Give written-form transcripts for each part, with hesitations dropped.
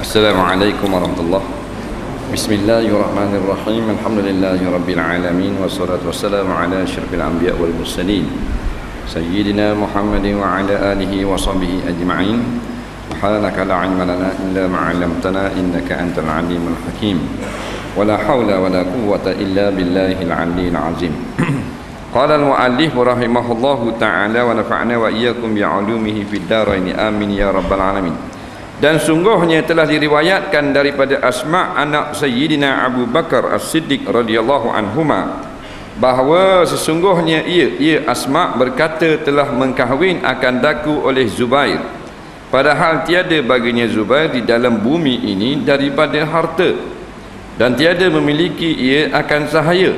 Assalamualaikum warahmatullahi wabarakatuh. Bismillahirrahmanirrahim. Alhamdulillahirabbil alamin wassalatu wassalamu ala asyrafil anbiya wal mursalin sayyidina Muhammadin wa ala alihi wa sahbihi ajma'in. Subhanaka la ilma lana illa ma 'allamtana innaka antal alimul hakim. Wala haula wala quwwata illa billahil aliyyil azim. Qala al-mu'allif rahimahullahu ta'ala wa nafa'na wa iyyakum bi 'ulumihi fid dharain amin ya rabbal alamin. Dan sungguhnya telah diriwayatkan daripada Asma anak Sayyidina Abu Bakar As-Siddiq radhiyallahu anhuma bahawa sesungguhnya ia Asma berkata telah mengkahwin akan daku oleh Zubair, padahal tiada baginya Zubair di dalam bumi ini daripada harta, dan tiada memiliki ia akan sahaya,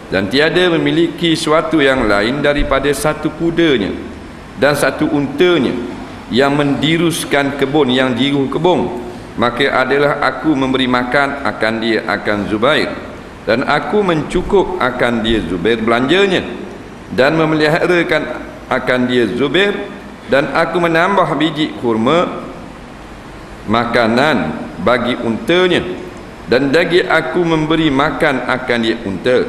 dan tiada memiliki suatu yang lain daripada satu kudanya dan satu untanya yang mendiruskan kebun, yang diruh kebun. Maka adalah aku memberi makan akan dia akan Zubair, dan aku mencukup akan dia Zubair belanjanya, dan memeliharakan akan dia Zubair, dan aku menambah biji kurma makanan bagi untanya, dan lagi aku memberi makan akan dia unta,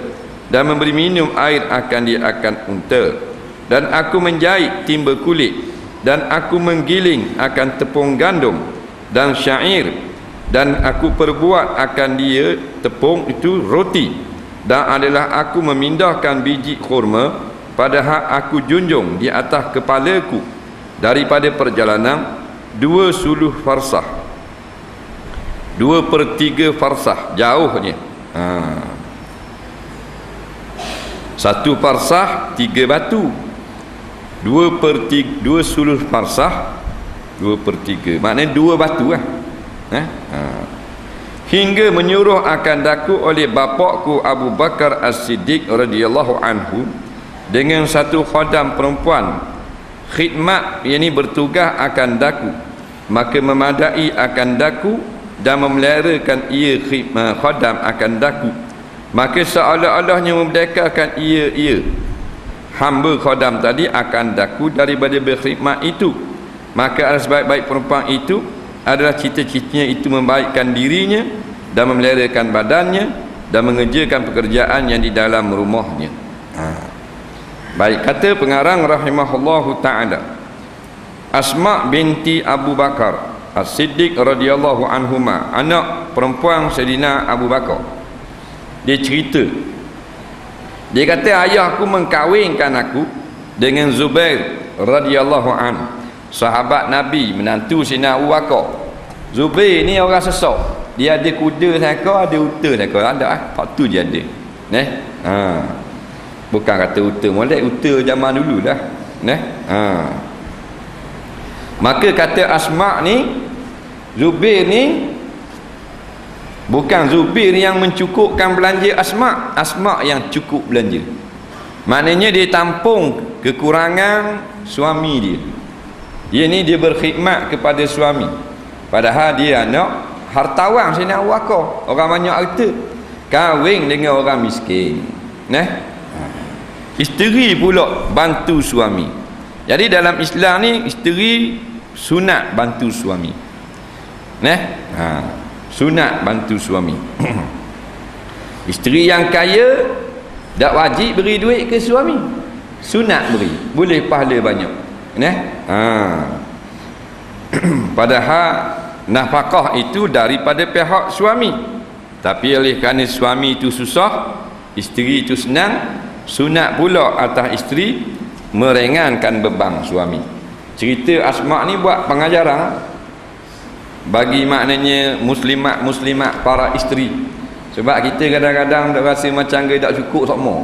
dan memberi minum air akan dia akan unta, dan aku menjahit timba kulit, dan aku menggiling akan tepung gandum dan syair, dan aku perbuat akan dia tepung itu roti, dan adalah aku memindahkan biji kurma padahal aku junjung di atas kepalaku daripada perjalanan 2 suluh farsah, 2/3 farsah jauhnya. 1 farsah 3 batu, 2/3 2 suluh farsah 2/3 maknanya 2 batu lah. Hingga menyuruh akan daku oleh bapakku Abu Bakar As-Siddiq radhiyallahu anhu dengan satu khadam perempuan khidmat, yakni bertugas akan daku, maka memadai akan daku dan memeliharakan ia khadam akan daku, maka seolah-olahnya memerdekakan ia hamba khadam tadi akan daku daripada berkhidmat itu. Maka sebaik-baik perempuan itu adalah cita-citanya itu membaikkan dirinya dan memeliharakan badannya dan mengerjakan pekerjaan yang di dalam rumahnya. Baik, kata pengarang rahimahullahu ta'ala, Asma binti Abu Bakar As-Siddiq radhiyallahu anhuma, anak perempuan Sayyidina Abu Bakar, dia cerita, dia kata ayahku mengkahwinkan aku dengan Zubair radhiyallahu anhu, sahabat Nabi, menantu Sayyidina Abu Bakar. Zubair ni orang sesak, dia ada kuda saka, ada unta saka, ada tak tu je ada. Bukan kata unta molek, unta zaman dulu dah. Maka kata Asma ni, Zubair ni bukan Zubair yang mencukupkan belanja Asma, Asma yang cukup belanja. Maknanya dia tampung kekurangan suami dia. Dia ni dia berkhidmat kepada suami, padahal dia anak hartawan Sayyidina Abu Bakar, orang banyak harta, kahwin dengan orang miskin. Isteri pula bantu suami. Jadi dalam Islam ni isteri sunat bantu suami. Sunat bantu suami. Isteri yang kaya tak wajib beri duit ke suami, sunat beri, boleh pahala banyak. Padahal nafkah itu daripada pihak suami, tapi oleh kerana suami itu susah, isteri itu senang, sunat pula atas isteri meringankan beban suami. Cerita Asma ni buat pengajaran bagi maknanya muslimat para isteri. Sebab kita kadang-kadang tak rasa macam dia tak cukup sama.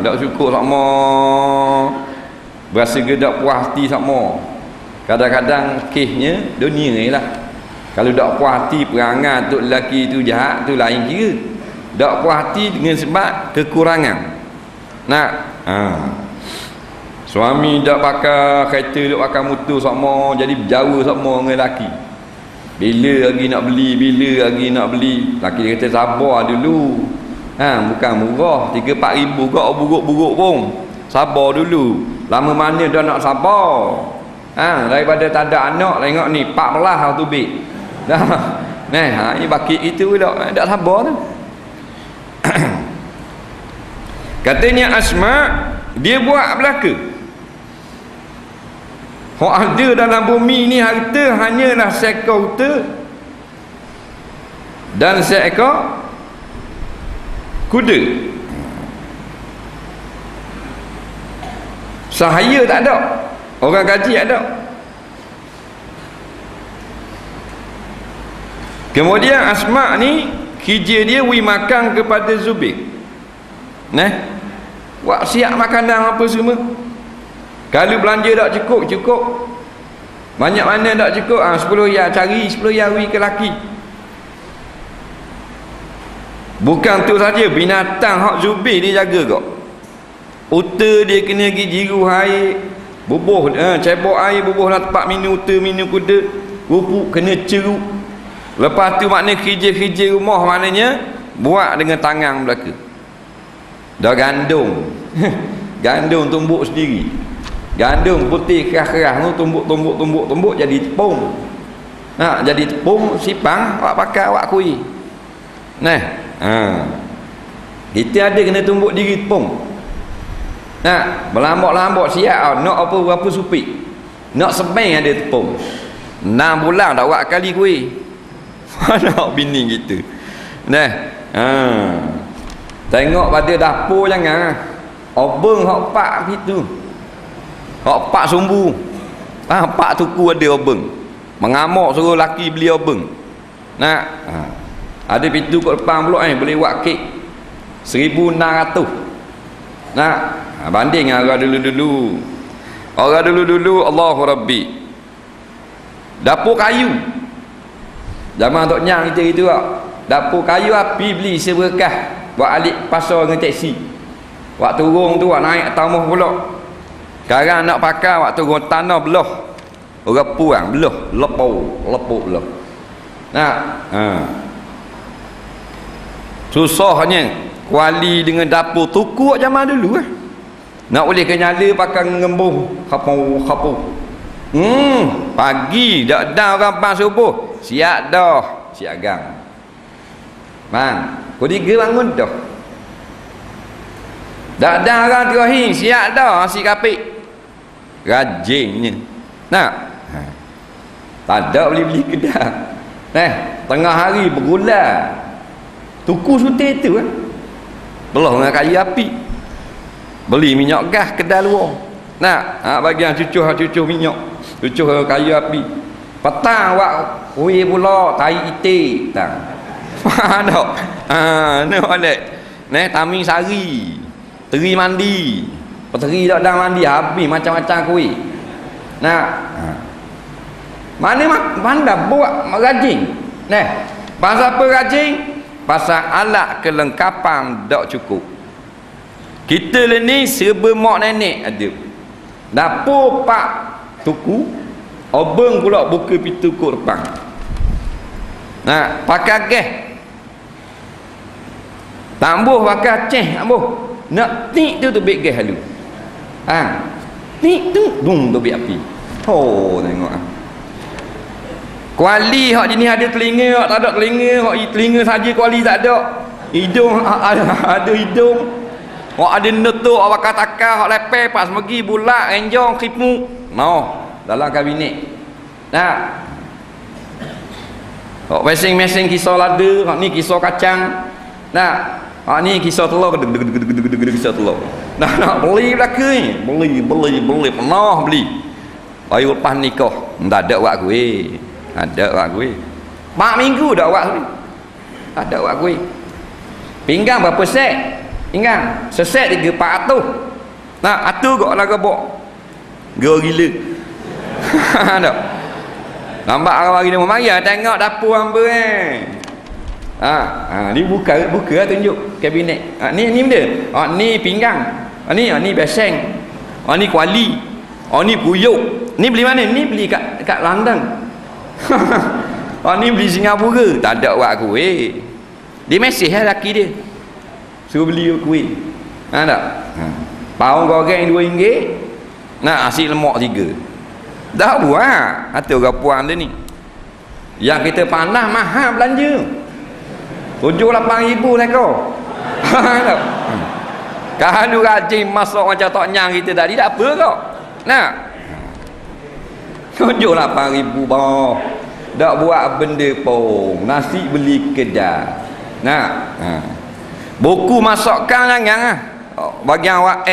Tak cukup sama, berasa dia tak puas hati sama. Kadang-kadang kesnya dunia ni lah, kalau tak puas hati perangai tu lelaki tu jahat tu lain kira. Tak puas hati dengan sebab kekurangan. Suami tak pakai kereta, tak pakai motor sama, jadi berjawa sama dengan lelaki. Bila lagi nak beli, bila lagi nak beli. Lelaki dia kata sabar dulu. Bukan murah 3-4 ribu kau buruk-buruk pun. Sabar dulu. Lama mana dah nak sabar. Daripada tak ada anak tengok ni 14 tu bik dah. Ini baki itu tak sabar tu. Katanya Asma dia buat belaka. Hak ada dalam bumi ni harta hanyalah seekor unta dan seekor kuda. Sahaya tak ada, orang gaji ada. Kemudian Asma ni kerja dia makan kepada Zubair. Buat siap makanan apa semua. Kalau belanja tak cukup. Banyak mana tak cukup, 10 riyal cari 10 riyal ke laki. Bukan tu saja, binatang hak Zubair dia jaga kok. Unta dia kena pergi jiru air, bubuh cebok air, bubuh dalam tempat minum unta, minum kuda, rupuk kena ceruk. Lepas tu makna kerja-kerja rumah maknanya buat dengan tangan belaka. Dah gandum gandum tumbuk sendiri, gandum putih keras-keras tu tumbuk jadi tepung. Jadi tepung sipang awak pakai awak kuih. Kita ada kena tumbuk diri tepung. Berlambak-lambak siap nak apa supik, nak sebeng ada tepung. 6 bulan dah buat kali kuih. Nak bini kita. Tengok pada dapur jangan. Obeng hak pak gitu. Hak pak sumbu. Pak tuku ada obeng. Mengamuk suruh laki beli obeng. Ada pintu kat depan blok boleh buat kek 1,600. Banding orang dulu-dulu. Orang dulu-dulu Allahu Rabbi. Dapur kayu. Zaman Tok Nyang kita gitu tak. Dapur kayu api beli seberkah. Buat alik pasar dengan teksi. Wak turun tu wak naik tamuh pula. Sekarang nak pakai wak turun tanah belah. Orang puang belah, lepuk belah. Susahnya kuali dengan dapur tuku zaman dulu nak boleh ke nyala pakai ngembuh kapu. Pagi dak dah orang bang subuh siap dah siagang bang kau 3 bangun dah dak dah orang terakhir siap dah nasi kapik rajinnya tak ada beli kedai tengah hari bergula tuku sutir tu belah dengan kayu api, beli minyak gas kedai luar. Bagian cucuh minyak, cucuh kayu api. Petang wak kuih pula tai itik tang. Ada. Taming sari, teri mandi. Peteri dak dah mandi habis macam-macam kuih. Mana buat rajin. Pasal apa rajin? Pasal alat kelengkapan tak cukup. Kita ni serba mak nenek ada. Dapur pak tuku, obeng pula buka pintu kok depan. Pakai gas. Tambuh pakai ceh, tambuh. Nak tik tu tebik gas dulu. Tik tu bung tebik api. Tengok kuali hak jenis ada telinga, hak tak ada telinga, hak telinga saja kuali tak ada. Hidung ada hidung. Hak ada netuk, hak bakar takar, hak lepeh, pas megi, bulat, renjong, kripu. Dalam kabinet. Hak mesing-mesing kisah lada, hak ni kisah kacang. Hak ni kisah telur, kisah telur. Nak beli belaka ni. Beli, pernah beli. Baru lepas nikah, tak ada buat kuih. Ada buat kuih 4 minggu dah buat kuih. Ada buat kuih. Pinggang berapa set? Pinggang seset 400. Atu kok lah kebok. Gila. Tak. Nampak orang hari ni mari tengok dapur hamba ni buka tunjuk kabinet. Ni benda. Ni pinggang. Ni beseng. Ni kuali. Ni puyuk. Ni beli mana? Ni beli kat London. Ni beli Singapura. Tak ada buat kuih. Dia mesej lelaki dia suruh beli kuih. Tak? Paung goreng RM2. Nasi lemak 3. Dah buat. Hati orang puan dia ni. Yang kita panas mahal belanja. 7-8 ribu lah kau. Kalau rajin masuk macam tak nyang kita tadi, tak apa kau. Nah. 7-8 ribu bawah. Tak buat benda pun. Nasi beli kedai. Nah. Buku masukkan jangan lah. Bagian awak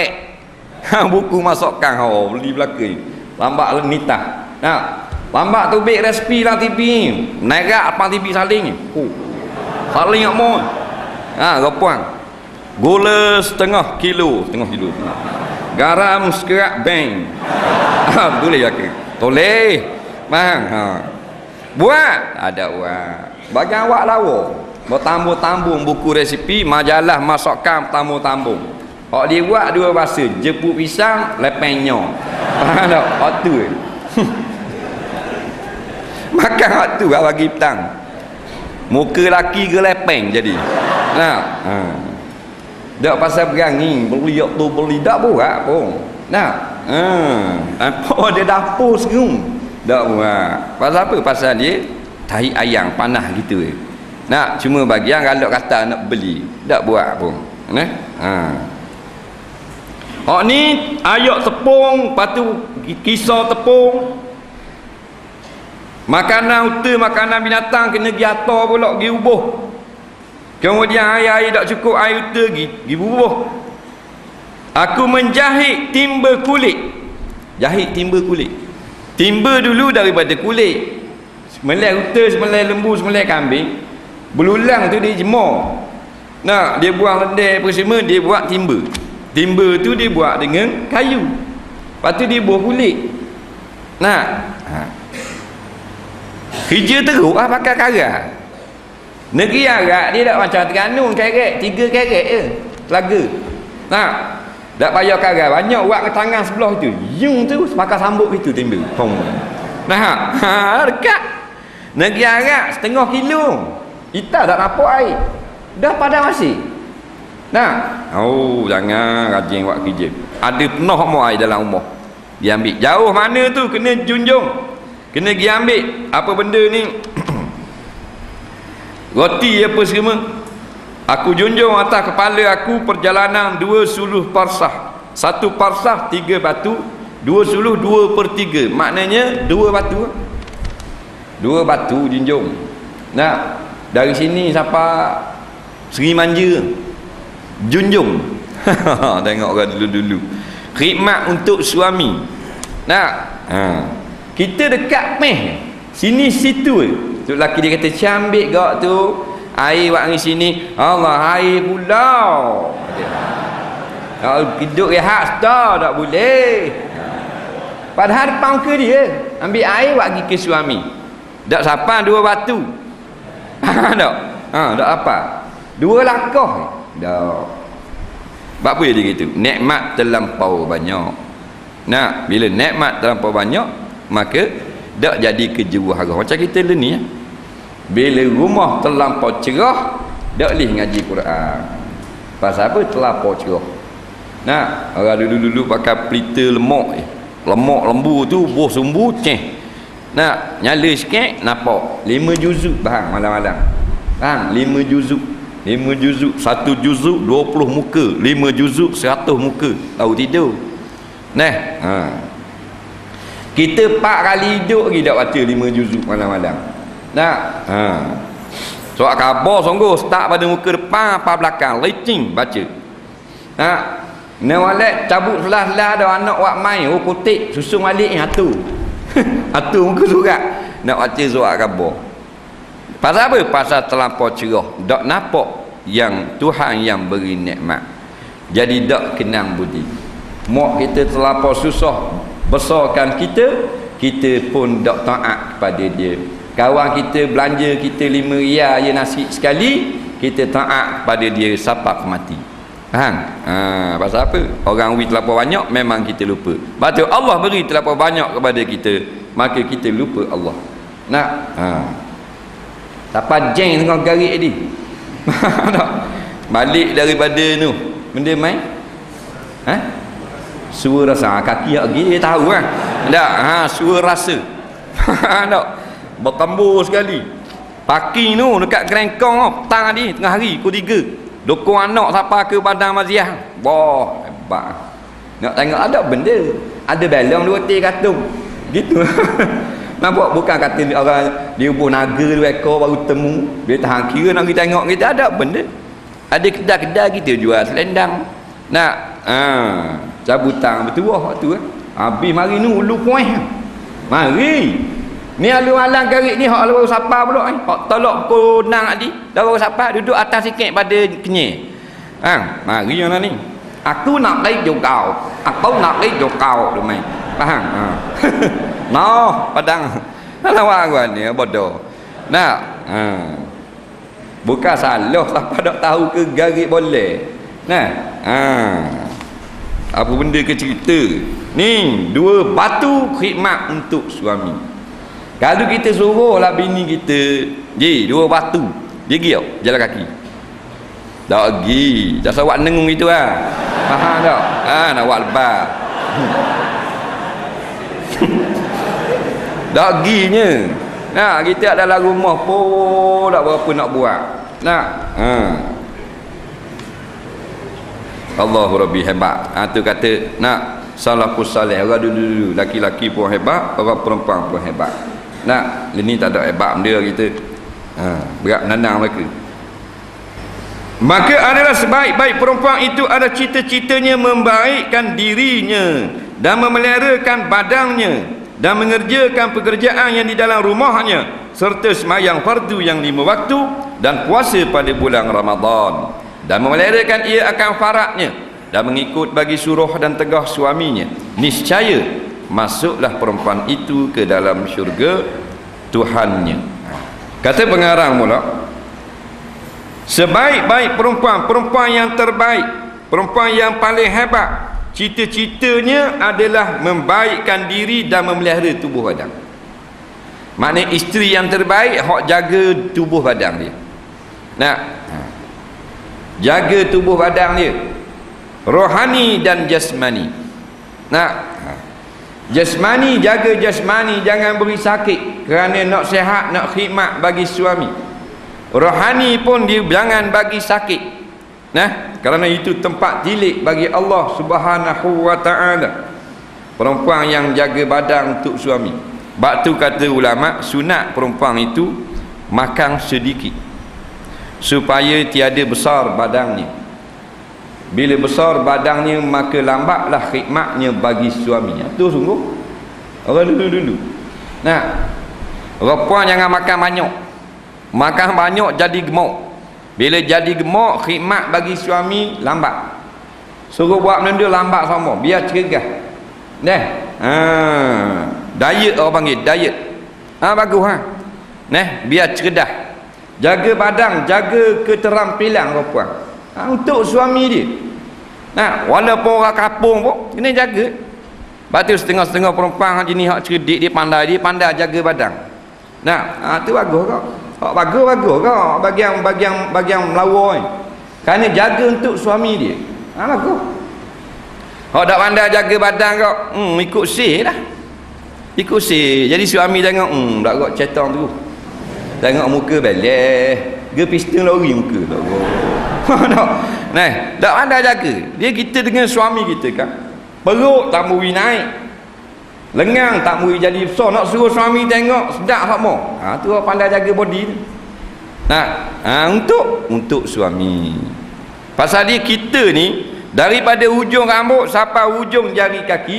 buku masukkan beli belakang. Lambat nitah. Nah. Lambat tu beg resipi lah TV. Nerak apa TV saling. Saling tak mau. Gapuang. Gula setengah kilo. Garam sekerak bank. Boleh ya ke? Boleh. Bang. Buat. Ada buat. Bagi awak lawa. Bertambung-tambung buku resipi, majalah masakan tambung-tambung. Hak dia buat dua bahasa, jepuk pisang, lepengnya. Faham tak? Hak tu. Makan hak tu bagi petang. Muka laki ke lepeng jadi. Nah. Tak pasal berani beli tu beli tak buat pun. Nah. Apa dia dapur serum. Tak buat. Pasal apa? Pasal dia tahi ayam panah gitu. Nak cuma bagian kalau kata nak beli, tak buat pun. Nah. Hak ni ayat tepung, patu kisah tepung. Makanan uta, makanan binatang kena gi atar pula, gi ubuh. Kemudian air tak cukup, air uta gi bubuh. Aku menjahit timba kulit. Jahit timba kulit. Timba dulu daripada kulit. Semelai uta, semelai lembu, semelai kambing. Belulang tu dia jemur. Nah, dia buang lendir persima, dia buat timba. Timba tu dia buat dengan kayu. Lepas tu dia buah kulit. Nah. Kerja teruk lah pakai karat. Negeri Arab dia tak macam Terengganu karat, 3 karat je telaga. Nah, tak payah karat banyak, buat ke tangan sebelah tu. Yung tu pakai sambut itu timba. Nah, dekat. Negeri Arab setengah kilo. Kita tak nampak air. Dah padam masih. Nah, jangan rajin buat kerja. Ada penuh mau air dalam rumah. Dia ambil. Jauh mana tu kena junjung. Kena pergi ambil. Apa benda ni? Roti apa semua. Aku junjung atas kepala aku perjalanan 2 suluh parsah. 1 parsah 3 batu, 2 suluh 2/3. Maknanya 2 batu. 2 batu junjung. Nah, dari sini sampai Seri Manja junjung. Tengok orang dulu-dulu khidmat untuk suami. Nah, kita dekat meh sini situ. Tu lelaki dia kata cambik gak tu air buat di sini. Allah, air pulau. Kalau duduk rehat tak boleh. Padahal depan ke dia ambil air buat pergi ke suami. Tak sampai 2 batu. Tak? Tak apa. 2 langkah. Tak. Sebab apa dia gitu? Nikmat terlampau banyak. Nah, bila nikmat terlampau banyak, maka tak jadi kejeruh harga. Macam kita ni ya. Bila rumah terlampau cerah, tak boleh ngaji Quran. Pasal apa? Terlampau cerah. Nah, orang dulu-dulu pakai pelita lemak je. Lemak lembu tu buah sumbu ceh. Nah, nyala sikit nampak 5 juzuk bahang malam-malam. Bang, 5 juzuk. 5 juzuk, 1 juzuk 20 muka, 5 juzuk 100 muka. Tahu tidur. Nah, kita 4 kali hidup lagi tak baca 5 juzuk malam-malam. Nah, soal khabar sungguh start pada muka depan apa belakang, licin baca. Nah, nawalek cabut selah-selah ada anak buat main, kutik susun balik hatu. Hatu muka surat nak baca surat khabar. Pasal apa? Pasal terlampau cerah, tak nampak yang Tuhan yang beri nikmat. Jadi tak kenang budi. Mak kita terlampau susah besarkan kita, kita pun tak taat kepada dia. Kawan kita belanja kita 5 riyal je nasi sekali, kita taat kepada dia sampai mati. Faham? Pasal apa? Orang beri terlampau banyak, memang kita lupa. Sebab tu Allah beri terlampau banyak kepada kita, maka kita lupa Allah. Nak? Tapa jeng tengah garik tadi. Balik daripada tu benda main suara rasa kaki lagi dia tahu kan. Tak, suara rasa. Tak. Bertambur sekali. Parking tu dekat Kerengkong tu, petang tadi tengah hari pukul 3. Dokong anak siapa ke Padang Maziah. Wah, hebat. Nak tengok ada benda. Ada belong dua ti katung. Gitu. Nampak bukan kata orang dia bubuh naga 2 ekor baru temu. Dia tahan kira nak kita tengok kita ada benda. Ada kedai-kedai kita jual selendang. Nak cabutan bertuah waktu habis mari ni ulu puan. Mari. Ni alu alang garik ni hak baru sapa pula hak tolak pukul 6 tadi. Dah baru sapa duduk atas sikit pada kenyir. Mari yang ni. Aku nak lấy vô cầu. Aku nak lấy vô cầu được mày. Faham? No, Padang. Lawa gua ni bodoh. Nah, bukan salah siapa dak tahu ke garik boleh. Nah, apa benda ke cerita? Ni 2 batu khidmat untuk suami. Kalau kita suruhlah bini kita, "Ji, 2 batu." Dia pergi tak? Jalan kaki. Tak pergi. Tak sawak nengung itu lah. Faham tak? Nak buat lebar. Tak perginya. Nah, kita dalam rumah pun tak berapa nak buat. Nah, Allahu Rabbi hebat. Tu kata nak salafus salih. Orang dulu-dulu laki-laki pun hebat, orang perempuan pun hebat. Nak, ini tak ada hebat benda kita. Berat menandang mereka. Maka adalah sebaik-baik perempuan itu ada cita-citanya membaikkan dirinya dan memeliharakan badannya dan mengerjakan pekerjaan yang di dalam rumahnya serta sembahyang fardu yang 5 waktu dan puasa pada bulan Ramadan dan memeliharakan ia akan faradnya dan mengikut bagi suruh dan tegah suaminya. Niscaya masuklah perempuan itu ke dalam syurga Tuhannya. Kata pengarang mula, sebaik-baik perempuan yang terbaik, perempuan yang paling hebat, cita-citanya adalah membaikkan diri dan memelihara tubuh badan. Maknanya isteri yang terbaik hak jaga tubuh badan dia. Nak jaga tubuh badan dia, rohani dan jasmani. Nak jasmani, jaga jasmani, jangan beri sakit kerana nak sihat, nak khidmat bagi suami. Rohani pun dia jangan bagi sakit. Nah, kerana itu tempat tilik bagi Allah Subhanahu wa taala. Perempuan yang jaga badan untuk suami. Batu kata ulama, sunat perempuan itu makan sedikit supaya tiada besar badannya. Bila besar badannya maka lambatlah khidmatnya bagi suaminya. Itu sungguh orang dulu-dulu. Nah, perempuan jangan makan banyak. Makan banyak jadi gemuk. Bila jadi gemuk, khidmat bagi suami lambat. Suruh buat benda lambat sama, biar cergah. Diet orang panggil, diet. Bagus biar cerdah. Jaga badan, jaga keterampilan perempuan. Untuk suami dia. Walaupun orang kampung pun kena jaga. Batu setengah-setengah perempuan jenis hak cerdik, dia pandai jaga badan. Tu bagus kau. Bagus kau bagian melawar ni. Kerana jaga untuk suami dia. Bagus. Hak tak pandai jaga badan kau, ikut sih lah. Ikut sih. Jadi suami tengok, tak kau cetong tu. Tengok muka beleh. Dia pistol lori muka tak. Tak pandai jaga. Dia kita dengan suami kita kan. Perut tak mui naik. Lengang tak mui jadi besar. Nak suruh suami tengok sedap sama. Tu orang pandai jaga body tu. Untuk suami. Pasal dia kita ni daripada hujung rambut sampai hujung jari kaki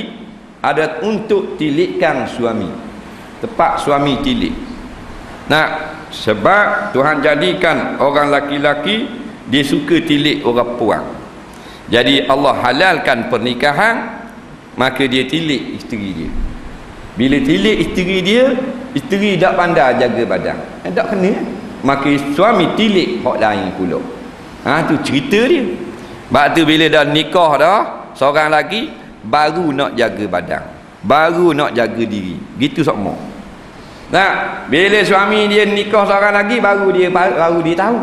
ada untuk tilikkan suami. Tepat suami tilik. Sebab Tuhan jadikan orang laki-laki dia suka tilik orang puang. Jadi Allah halalkan pernikahan, maka dia tilik isteri dia. Bila tilik isteri dia, isteri tak pandai jaga badan, tak kena, maka suami tilik hak lain pula. Tu cerita dia. Sebab tu bila dah nikah dah seorang lagi, baru nak jaga badan, baru nak jaga diri. Gitu semua. Bila suami dia nikah seorang lagi, baru dia tahu.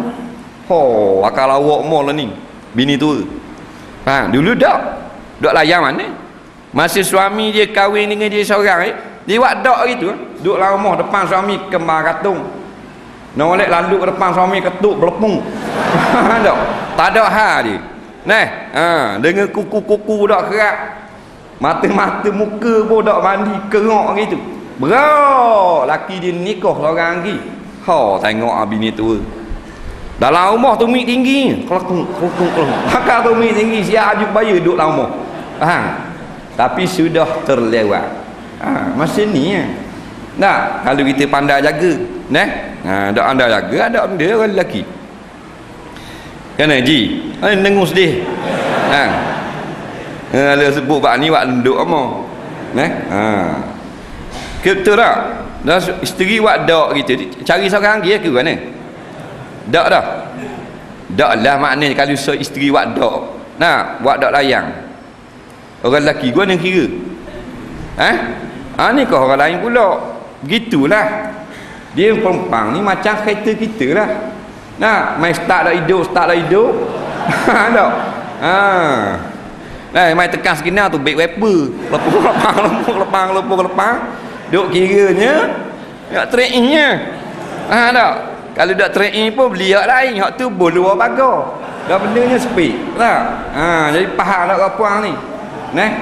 Akal awak mau lah ni bini tu. Dulu dak layan mana. Masa suami dia kahwin dengan dia seorang, dia buat dak gitu, duduk dalam rumah depan suami kembar katung. Nolek lalu ke depan suami ketuk belepung. Tak ada hal dia. Dengan kuku-kuku dak kerak. Mata-mata muka pun dak mandi kerok gitu. Berat laki dia nikah seorang lagi. Tengok bini tua. Dalam rumah tu mik tinggi. Kelakung. Pakar tu mik tinggi, siap ajuk bayar duduk dalam rumah. Tapi sudah terlewat. Masa ni nah, kalau kita pandai jaga, ada anda jaga, ada dia orang lelaki. Kan Haji? Dengar sedih. Kalau sebut bab ni buat duduk apa? Betul tak? Dah isteri buat dak kita, cari seorang lagi ke mana? Dak dah. Dak lah maknanya kalau isteri buat dak. Buat dak layang. Orang lelaki gua nak kira. Ni kau orang lain pula. Begitulah. Dia perempuan ni macam kereta kita lah. Main start dah hidup. Tak. Main tekan sekinar tu baik wiper. Lepang. Duk kiranya nak trainingnya. Tak. Kalau dak training pun beli hak lain, hak tu bolu pagar. Dah bendanya speed. Tak. Jadi faham tak perempuan ni?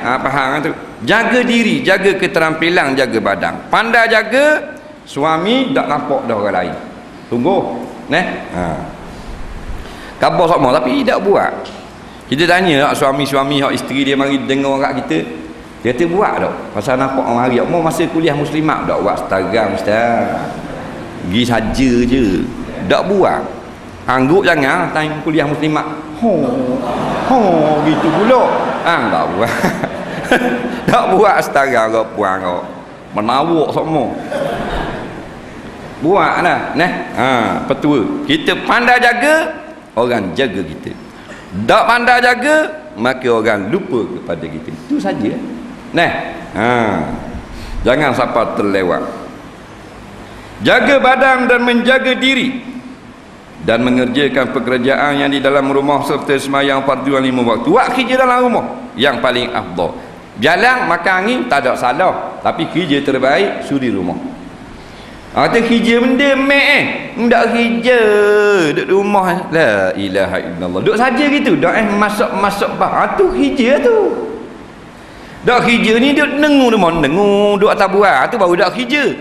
Faham tu. Jaga diri, jaga keterampilan, jaga badan. Pandai jaga, suami tak nampak dah orang lain. Tunggu. Khabar sama tapi tak buat. Kita tanya suami-suami hak isteri dia mari dengar kat kita. Dia kata buat tak? Pasal nampak orang hari mau masa kuliah muslimat tak buat Instagram ustaz. Pergi saja je. Tak buat. Angguk jangan time kuliah muslimat. Gitu pula. Tak buat. Tak buat Instagram kau puang kau. Menawak semua. Buat lah. Petua. Kita pandai jaga, orang jaga kita. Tak pandai jaga, maka orang lupa kepada kita. Itu saja. Jangan sampai terlewat. Jaga badan dan menjaga diri dan mengerjakan pekerjaan yang di dalam rumah serta sembahyang fardu 5 waktu. Buat kerja dalam rumah yang paling afdal. Jalan makan angin tak ada salah, tapi kerja terbaik suri rumah. Kata kerja benda ndak kerja duduk rumah, la ilaha illallah, duduk saja gitu, dak masuk tu kerja tu. Dak kerja ni duduk dengung duduk atas buah tu baru dak kerja.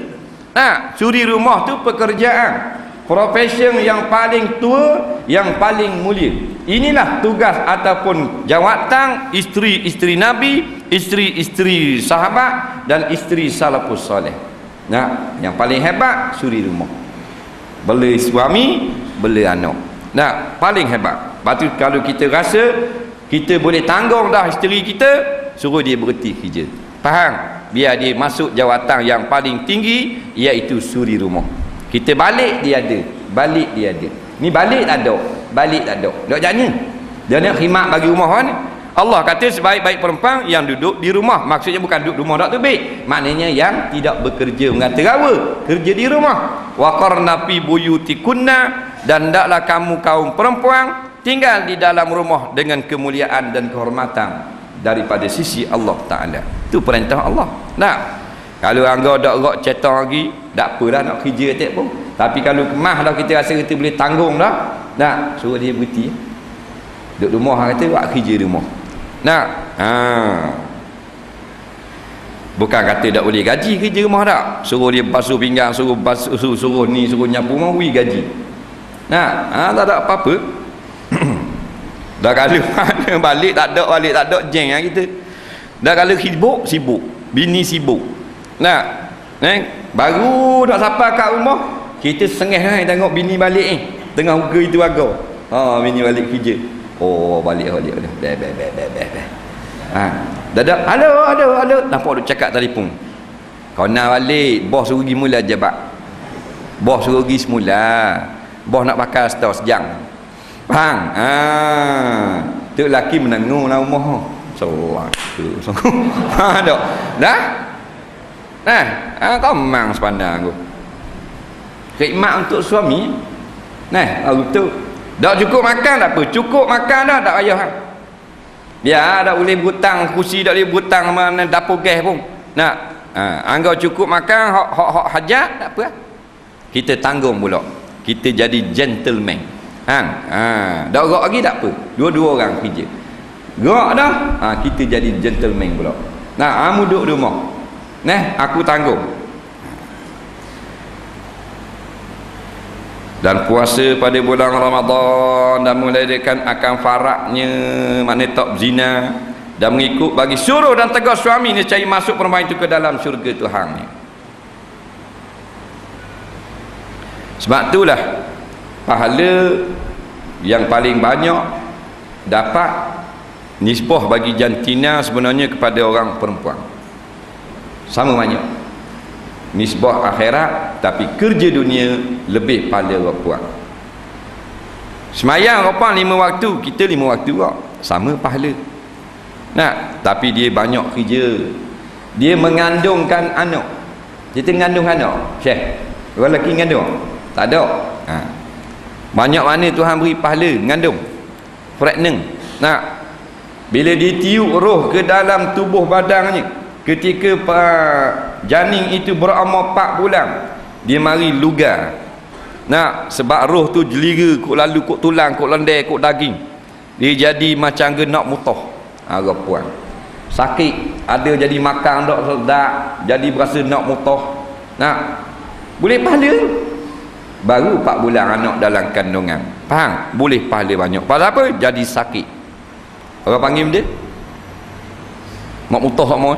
Suri rumah tu pekerjaan, profession yang paling tua, yang paling mulia. Inilah tugas ataupun jawatan isteri-isteri Nabi, isteri-isteri sahabat dan isteri salafus soleh. Yang paling hebat suri rumah. Bela suami, bela anak. Paling hebat. Lepas tu kalau kita rasa kita boleh tanggung dah isteri kita, suruh dia berhenti kerja. Faham? Biar dia masuk jawatan yang paling tinggi, iaitu suri rumah. Kita balik dia ada, balik dia ada. Ni balik tak ada, balik tak ada. Tak jadinya. Dia nak khidmat bagi rumah kan? Allah kata sebaik-baik perempuan yang duduk di rumah. Maksudnya bukan duduk di rumah tak baik. Maknanya yang tidak bekerja mengata-ngata, kerja di rumah. Wa qarna fi buyutikunna, dan hendaklah kamu kaum perempuan tinggal di dalam rumah dengan kemuliaan dan kehormatan daripada sisi Allah Taala. Itu perintah Allah. Kalau angga dak rok cetak lagi, tak apalah nak kerja tak pun. Tapi kalau kemah dah kita rasa kita boleh tanggung dah, suruh dia berhenti. Duduk rumah kata buat kerja di rumah. Bukan kata tak boleh gaji kerja rumah tak. Suruh dia basuh pinggang, suruh ni, suruh nyapu mau gaji. Tak ada apa-apa. Dah kalau balik tak ada jeng kita. Dah kalau sibuk, bini sibuk. Baru nak sampai kat rumah, kita sengih tengok bini balik tengah muka itu agak. Bini balik kerja. Balik. Dadak, halo. Nampak duk cakap telefon. Kau nak balik, bos suruh pergi mula jabat. Bos suruh pergi semula. Bos nak bakal sejam. Faham? Tu lelaki menengung lah rumah. Kau memang sepandang aku. Khidmat untuk suami. Betul. Tak cukup makan tak apa. Cukup makan dah tak payah. Biar tak boleh berhutang kursi, tak boleh berhutang mana dapur gas pun. Nak anggap cukup makan hak hajat tak apa. Kita tanggung pula. Kita jadi gentleman. Dak gerak lagi tak apa. Dua-dua orang kerja. Gerak dah, kita jadi gentleman pula. Nah, duduk rumah. Nah, aku tanggung. Dan puasa pada bulan Ramadan dan melainkan akan faraknya, makna tak zina, dan mengikut bagi suruh dan tegur suami ni cari masuk perempuan itu ke dalam syurga Tuhan ni. Sebab itulah pahala yang paling banyak dapat nisbah bagi jantina sebenarnya kepada orang perempuan sama banyak nisbah akhirat, tapi kerja dunia lebih pada perempuan. Semayang perempuan 5 waktu, kita 5 waktu kok, sama pahala. Nah, tapi dia banyak kerja. Dia mengandungkan anak. Kita mengandung anak, Syekh. Orang lelaki mengandung? Tak ada. Banyak mana Tuhan beri pahala mengandung. Pregnant. Nah, bila dia tiup roh ke dalam tubuh badannya, ketika janin itu berumur 4 bulan, dia mari lugar. Nah, sebab roh tu jelira kok lalu kok tulang, kok lendir, kok daging. Dia jadi macam genak mutah. Puan. Sakit, ada jadi makan tak sedap, jadi berasa nak mutah. Nah, boleh pahala. Baru 4 bulan anak dalam kandungan. Faham? Boleh pahala banyak. Pasal apa? Jadi sakit. Orang panggil dia mak mutah tak mau.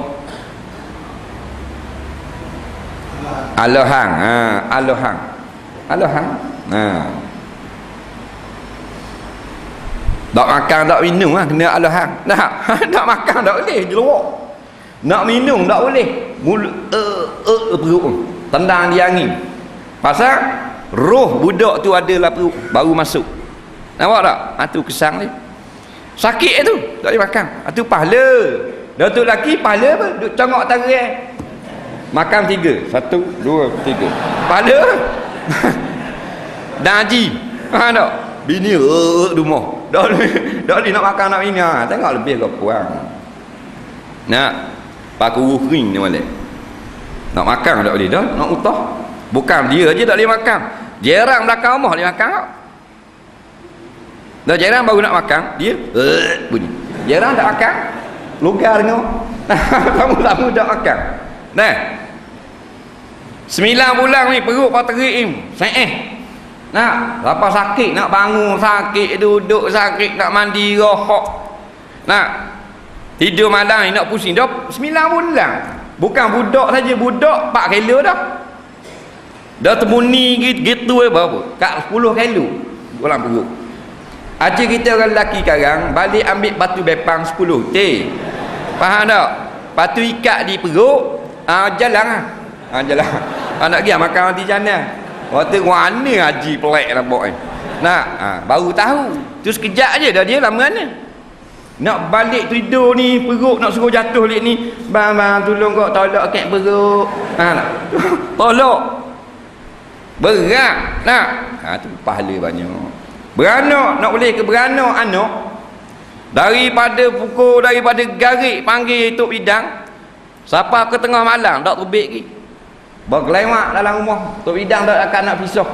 Alohang. Tak makan tak minum kena alohang. Tak makan tak boleh jelawak. Nak minum tak boleh. Mulut perut tendang dia angin. Pasal roh budak tu adalah perut baru masuk. Nampak tak? Tu kesang dia. Sakit tu, tak boleh makan. Tu pahala. Dah tu lelaki pahala apa? Duk congok tarik. Makan 3. 1, 2, 3. Pahala. Dan haji. Tak? Bini rumah. Dah ni nak makan nak bini. Tengok lebih ke puang. Nak paku kering ni balik. Nak makan tak boleh dah, nak utah. Bukan dia je tak boleh makan. Jerang belakang rumah boleh makan tak? Dah jerang baru nak makan, dia bunyi. Jerang tak makan. Lugar tengok. Tamu-tamu tak makan. Nah. 9 bulan ni perut paterim. Nak, lepas sakit nak bangun sakit, duduk sakit, nak mandi rohok. Nak tidur malam ni nak pusing dah 9 bulan. Bukan budak saja, budak 4 kilo dah. Dah temuni gitu berapa? Kat 10 kilo dalam perut. Aja kita orang lelaki sekarang balik ambil batu bepang 10 teh. Faham tak? Batu ikat di perut, jalan jalan. Nak pergi makan roti canai. Waktu mana haji pelik nampak ni. Nak, baru tahu. Tu sekejap je dah dia lama mana. Nak balik tidur ni perut nak suruh jatuh lek ni. Bang tolong kau tolak kek perut. Tolak. Berat. Nak. Tu pahala banyak. Beranak, nak boleh ke beranak anak daripada pukul, daripada garik panggil Tok Bidang siapa ke tengah malam tak terbit lagi bergelewak dalam rumah. Tok Bidang tak akan nak pisah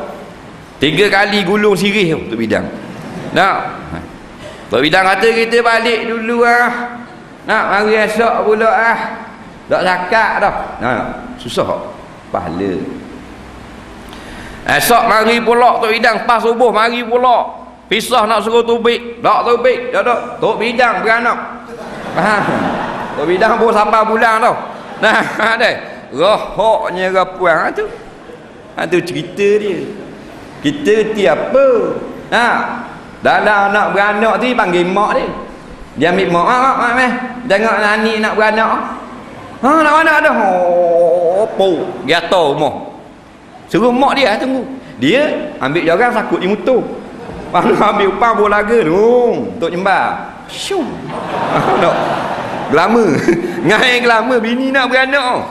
3 kali gulung sirih Tok Bidang. Nak Tok Bidang kata kita balik dulu nak mari esok pula tak zakat dah. Susah pahala. Esok mari pula Tok Bidang pas subuh mari pula pisah nak suruh tubik tak tubik dah Tok Bidang beranak. Tok Bidang pun sampai bulan tau. Nah deh rohoknya rapuan tu. Tu cerita dia. Kita tiapa dalam nak beranak tu panggil mak dia. Dia ambil mak tengok nani nak beranak. Nak beranak dah. Po gatal rumah. Suruh mak dia tunggu. Dia ambil jarang sakut di motor. Lalu ambil upang bolaga tu. Tok Jembar. Syum. Nak. Gelama. Ngai gelama bini nak beranak.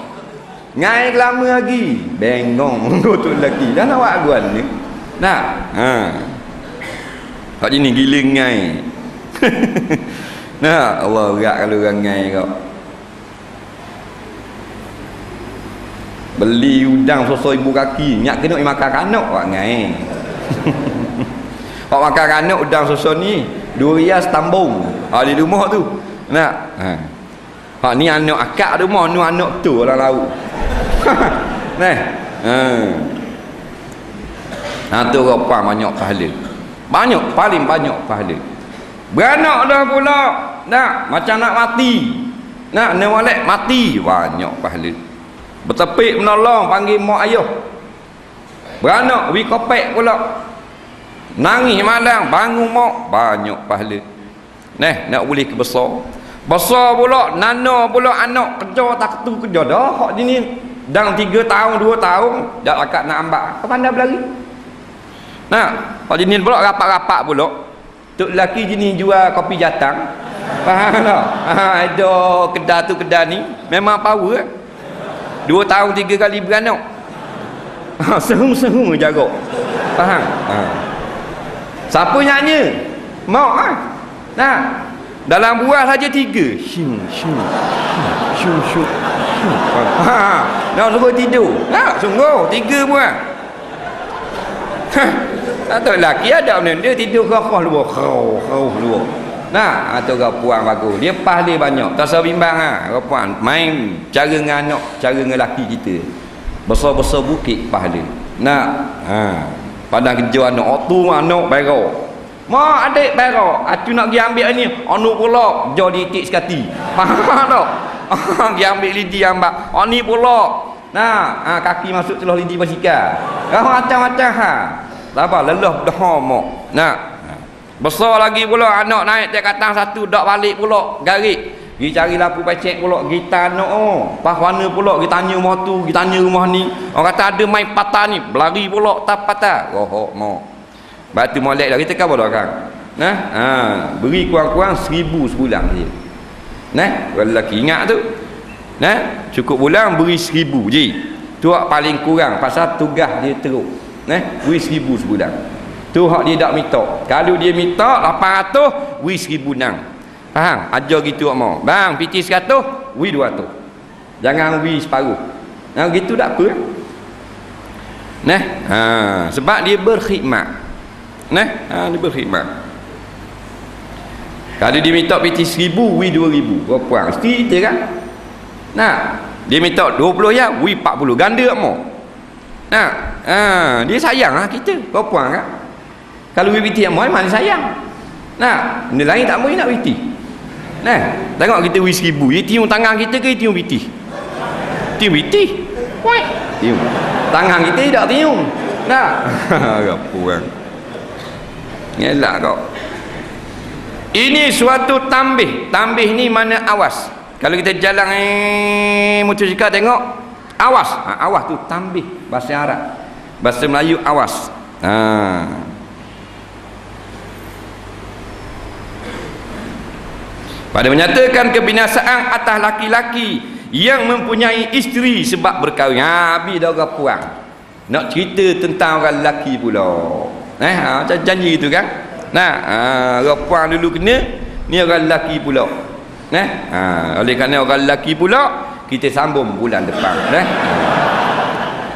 Ngai gelama lagi. Bengong. Tu lelaki. Dah nak buat aguan ni. Nak. Hak ni gila ngai. Nah, Allah berat kalau rangai kau. Beli udang sosok ibu kaki, nyak kena makan kanak wak ngai. Wak makan kanak udang sosok ni 2 rias tambung. Di rumah tu. Nak. Hak ni anak akak rumah, ni anak tu orang laut. Nah. Tu apa banyak pahala. Banyak, paling banyak pahala. Beranak dah pula. Nak macam nak mati. Nak molek mati, banyak pahala. Bertepik menolong panggil mak ayah. Beranak wi kopek pula. Nangis malam bangun mak, banyak pahala. Nak boleh ke besar. Besar pula nana pula anak kerja tak ketu kerja dah. Hak ni dalam 3 tahun 2 tahun dak akak nak ambak. Kau pandai berlari. Nah, hak jenis pula rapat-rapat pula. Tok lelaki jenis jual kopi jatang. Faham tak? Ada kedai tu kedai ni memang power. 2 tahun 3 kali beranak. Sehung-sehung jaga. Faham? Siapa nyanyi? Mak ah. Nah, dalam buah saja 3. Syum. Nak suruh tidur. Nak sungguh 3 buah. Atau lelaki ada benda dia tidur kau luar. Luar. Nah, atau kau puan bagus. Dia pahala banyak. Tak usah bimbang kau puan. Main cara dengan anak, cara dengan lelaki kita. Besar-besar bukit pahala. Nak. Padang kerja anak tu anak berak. Mak adik berak. Aku nak pergi ambil ni. Anak pula jauh diitik sekati. Faham tak? Pergi ambil lidi ambak. Ni pula. Nah, kaki masuk celah lidi basikal. Macam-macam tak apa, lelah dah mak. Nah. Besar lagi pula anak naik dia katang satu dak balik pula garik. Pergi cari lapu pecek pula, pergi tanok pas warna pula, pergi tanya rumah tu, pergi tanya rumah ni. Orang kata ada main patah ni, berlari pula tak patah. Rohok mak. Batu molek dah kita kau dah kan. Nah, beri kurang-kurang 1000 sebulan je. Nah, orang lelaki ingat tu. Nah, cukup bulan beri 1000 je. Tu hak paling kurang pasal tugas dia teruk. Nah, beri 1000 sebulan. Tu hak dia tak minta. Kalau dia minta 800, beri 1006. Faham? Ajar gitu mau. Bang, PT 100, wi 200. Jangan wi separuh. Nah, gitu tak apa. Nah, sebab dia berkhidmat. Nah, dia berkhidmat. Kalau dia minta PT 1000, wi 2000. Berapa? Mesti dia kan? Nah, dia minta 20 ya, wi 40. Ganda mau. Nah, dia sayang kita. Berapa kan? Kalau wi PT mau mana sayang. Nah, benda lain tak mau nak PT. Nah, tengok kita wis 1000, dia tiung tangan kita ke tiung biti? Tiung biti. Woi, tiung. Tangan kita tak tiung. Nah, apa orang. Ngelak kau. Ini suatu tambih. Tambih ni mana awas. Kalau kita jalan motosikal tengok awas. Awas tu tambih bahasa Arab. Bahasa Melayu awas. Pada menyatakan kebinasaan atas laki-laki yang mempunyai isteri sebab berkahwin. Habis dah orang puang. Nak cerita tentang orang lelaki pula. Macam janji itu kan. Orang puang dulu kena, ni orang lelaki pula. Oleh kerana orang lelaki pula, kita sambung bulan depan.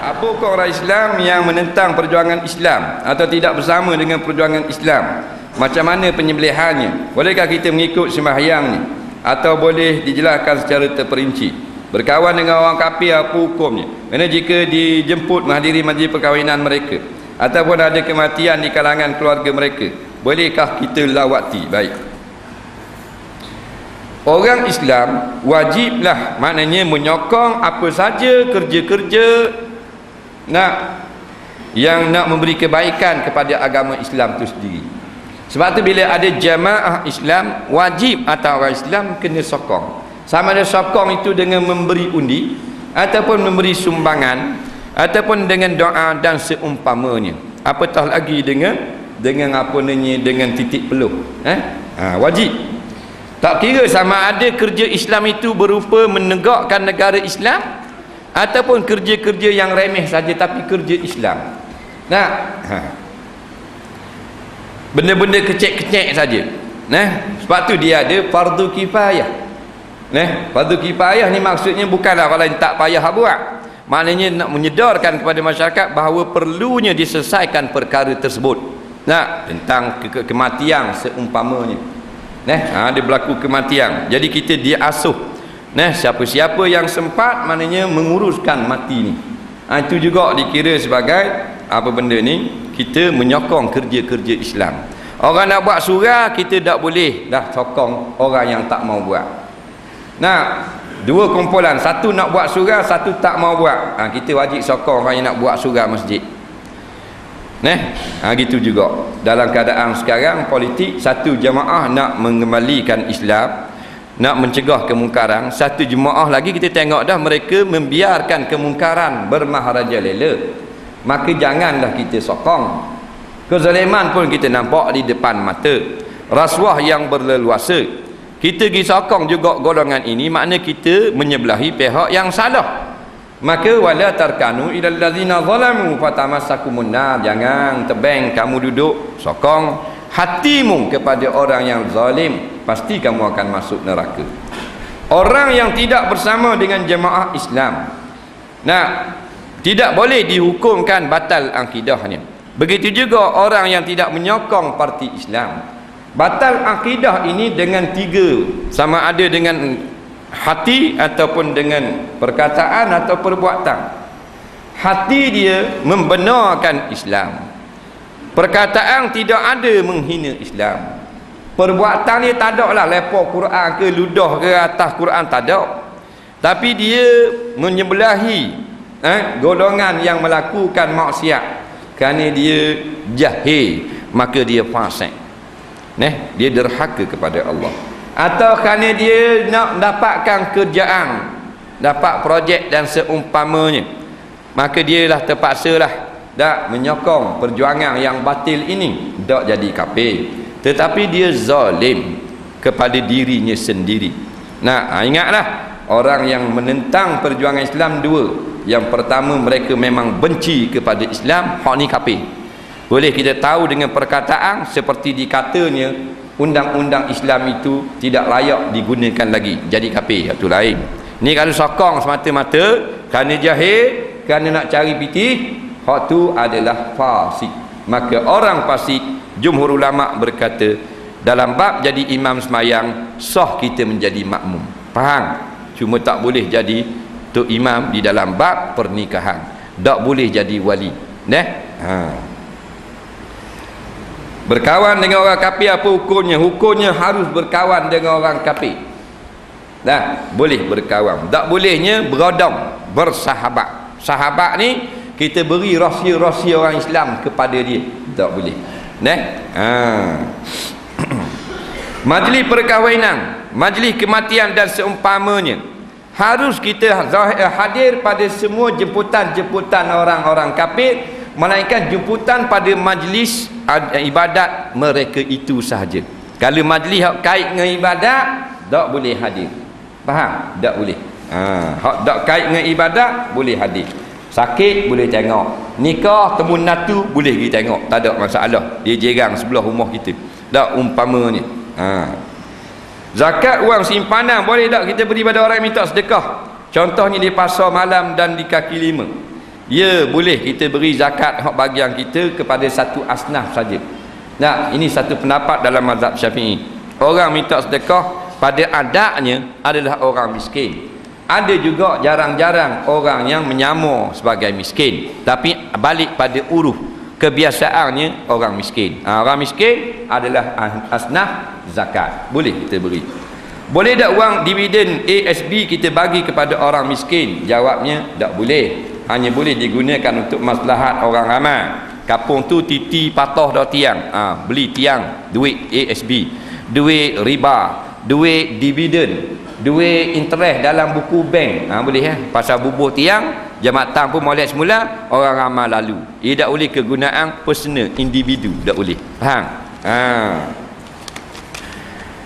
Apakah orang Islam yang menentang perjuangan Islam atau tidak bersama dengan perjuangan Islam? Macam mana penyembelihannya? Bolehkah kita mengikut sembahyang ni? Atau boleh dijelaskan secara terperinci? Berkawan dengan orang kafir apa hukumnya? Kerana jika dijemput menghadiri majlis perkahwinan mereka ataupun ada kematian di kalangan keluarga mereka, bolehkah kita lawati? Baik. Orang Islam wajiblah maknanya menyokong apa saja kerja-kerja yang nak memberi kebaikan kepada agama Islam itu sendiri. Sebab tu bila ada jamaah Islam, wajib atas orang Islam kena sokong. Sama ada sokong itu dengan memberi undi ataupun memberi sumbangan ataupun dengan doa dan seumpamanya. Apatah lagi dengan apa namanya, dengan titik peluh. Wajib. Tak kira sama ada kerja Islam itu berupa menegakkan negara Islam ataupun kerja-kerja yang remeh saja tapi kerja Islam. Benda-benda kecek-kecek saja. Sebab tu dia ada fardu kifayah. Fardu kifayah ni maksudnya bukanlah kalau tak payah buat. Maknanya nak menyedarkan kepada masyarakat bahawa perlunya diselesaikan perkara tersebut. Tentang kematian seumpamanya. Dia berlaku kematian. Jadi kita diasuh. Siapa-siapa yang sempat maknanya menguruskan mati ni. Itu juga dikira sebagai apa benda ni? Kita menyokong kerja-kerja Islam. Orang nak buat surah, kita tak boleh dah sokong orang yang tak mau buat. Dua kumpulan, satu nak buat surah, satu tak mau buat. Kita wajib sokong orang yang nak buat surah masjid. Gitu juga dalam keadaan sekarang politik, satu jemaah nak mengembalikan Islam, nak mencegah kemungkaran, satu jemaah lagi kita tengok dah mereka membiarkan kemungkaran bermaharajalela. Maka janganlah kita sokong. Kezaliman pun kita nampak di depan mata, rasuah yang berleluasa. Kita pergi sokong juga golongan ini, makna kita menyebelahi pihak yang salah. Maka wala tarkanu ilal ladzina zalamu fatamassakumun nar. Jangan tebeng kamu duduk sokong hatimu kepada orang yang zalim, pasti kamu akan masuk neraka. Orang yang tidak bersama dengan jemaah Islam, tidak boleh dihukumkan batal akidahnya. Begitu juga orang yang tidak menyokong parti Islam. Batal akidah ini dengan tiga, sama ada dengan hati ataupun dengan perkataan atau perbuatan. Hati dia membenarkan Islam, perkataan tidak ada menghina Islam, perbuatan dia tak ada lah lepak Quran ke ludah ke atas Quran, tak ada. Tapi dia menyebelahi golongan yang melakukan maksiat kerana dia jahil, maka dia fasik. Dia derhaka kepada Allah, atau kerana dia nak dapatkan kerjaan, dapat projek dan seumpamanya, maka dia lah terpaksalah tak menyokong perjuangan yang batil ini, tak jadi kafir, tetapi dia zalim kepada dirinya sendiri. Ingatlah, orang yang menentang perjuangan Islam dua. Yang pertama, mereka memang benci kepada Islam, hak ni kafir. Boleh kita tahu dengan perkataan seperti dikatanya undang-undang Islam itu tidak layak digunakan lagi, jadi kafir, itu lain. Ni kalau sokong semata-mata kerana jahil, kerana nak cari pitih, hak tu adalah fasik. Maka orang fasik, jumhur ulama berkata, dalam bab jadi imam semayang sah kita menjadi makmum, faham? Cuma tak boleh jadi tok imam di dalam bab pernikahan, tak boleh jadi wali. Berkawan dengan orang kafir apa hukumnya? Hukumnya harus berkawan dengan orang kafir. Boleh berkawan. Tak bolehnya berodong, bersahabat. Sahabat ni kita beri rahsia-rahsia orang Islam kepada dia, tak boleh. Majlis perkahwinan, majlis kematian dan seumpamanya, harus kita hadir pada semua jemputan-jemputan orang-orang kafir, melainkan jemputan pada majlis ibadat mereka itu sahaja. Kalau majlis hak kait dengan ibadat, tak boleh hadir, faham? Tak boleh. Hak tak kait dengan ibadat boleh hadir. Sakit boleh tengok, nikah temu natu boleh pergi tengok, tak ada masalah, dia jerang sebelah rumah kita, tak umpamanya. Zakat wang simpanan boleh tak kita beri pada orang yang minta sedekah? Contohnya di pasar malam dan di kaki lima, ya boleh kita beri zakat hak bagian kita kepada satu asnaf saja. Ini satu pendapat dalam mazhab Syafi'i. Orang minta sedekah pada adanya adalah orang miskin. Ada juga jarang-jarang orang yang menyamar sebagai miskin, tapi balik pada uruf kebiasaannya orang miskin. Orang miskin adalah asnaf zakat, boleh kita beri. Boleh tak wang dividen ASB kita bagi kepada orang miskin? Jawabnya tak boleh. Hanya boleh digunakan untuk maslahat orang ramai. Kampung tu titi patah dah tiang, beli tiang, duit ASB, duit riba, duit dividen, duit interest dalam buku bank, boleh pasal bubuh tiang, jamaatan pun molek semula, orang ramai lalu. Ia tak boleh kegunaan personal, individu, tak boleh, faham?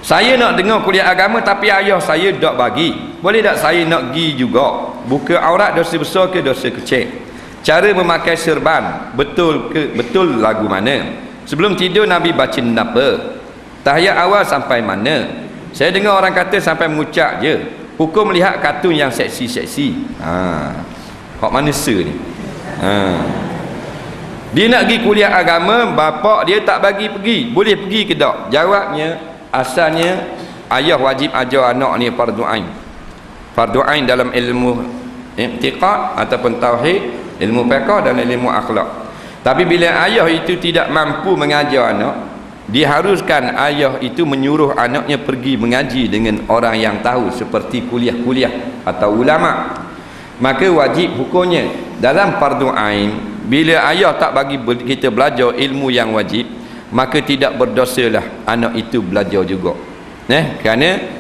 Saya nak dengar kuliah agama tapi ayah saya tak bagi, boleh tak saya nak pergi juga? Buka aurat dosa besar ke dosa kecil? Cara memakai serban betul ke? Betul lagu mana? Sebelum tidur Nabi baca apa? Tahiyat awal sampai mana? Saya dengar orang kata sampai mengucap je. Hukum melihat kartun yang seksi-seksi. Hak mana ni? Dia nak pergi kuliah agama, bapak dia tak bagi pergi. Boleh pergi ke tak? Jawabnya, asalnya ayah wajib ajar anak ni fardu ain. Fardu ain dalam ilmu i'tiqad ataupun tauhid, ilmu fiqh dan ilmu akhlak. Tapi bila ayah itu tidak mampu mengajar anak, diharuskan ayah itu menyuruh anaknya pergi mengaji dengan orang yang tahu, seperti kuliah-kuliah atau ulama. Maka wajib hukumnya dalam fardu ain, bila ayah tak bagi kita belajar ilmu yang wajib, maka tidak berdosalah anak itu belajar juga. Kerana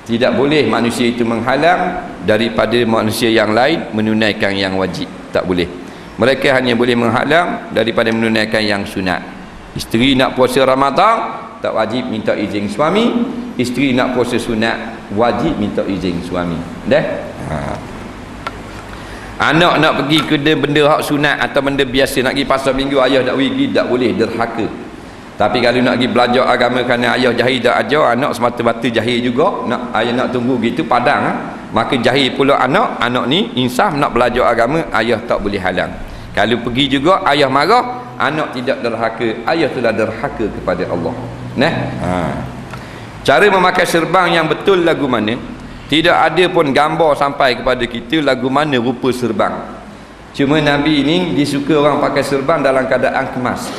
tidak boleh manusia itu menghalang daripada manusia yang lain menunaikan yang wajib. Tak boleh. Mereka hanya boleh menghalang daripada menunaikan yang sunat. Isteri nak puasa Ramadan, tak wajib minta izin suami. Isteri nak puasa sunat, wajib minta izin suami. Anak nak pergi ke benda hak sunat atau benda biasa, nak pergi pasar minggu, ayah tak pergi, tak boleh, derhaka. Tapi kalau nak pergi belajar agama kerana ayah jahil tak ajar, anak semata-mata jahil juga, ayah nak tunggu gitu padang, maka jahil pula anak ni insaf nak belajar agama, ayah tak boleh halang. Kalau pergi juga ayah marah, anak tidak derhaka, ayah telah derhaka kepada Allah. Cara memakai serban yang betul lagu mana? Tidak ada pun gambar sampai kepada kita lagu mana rupa serban. Cuma Nabi ini disuka orang pakai serban dalam keadaan kemas.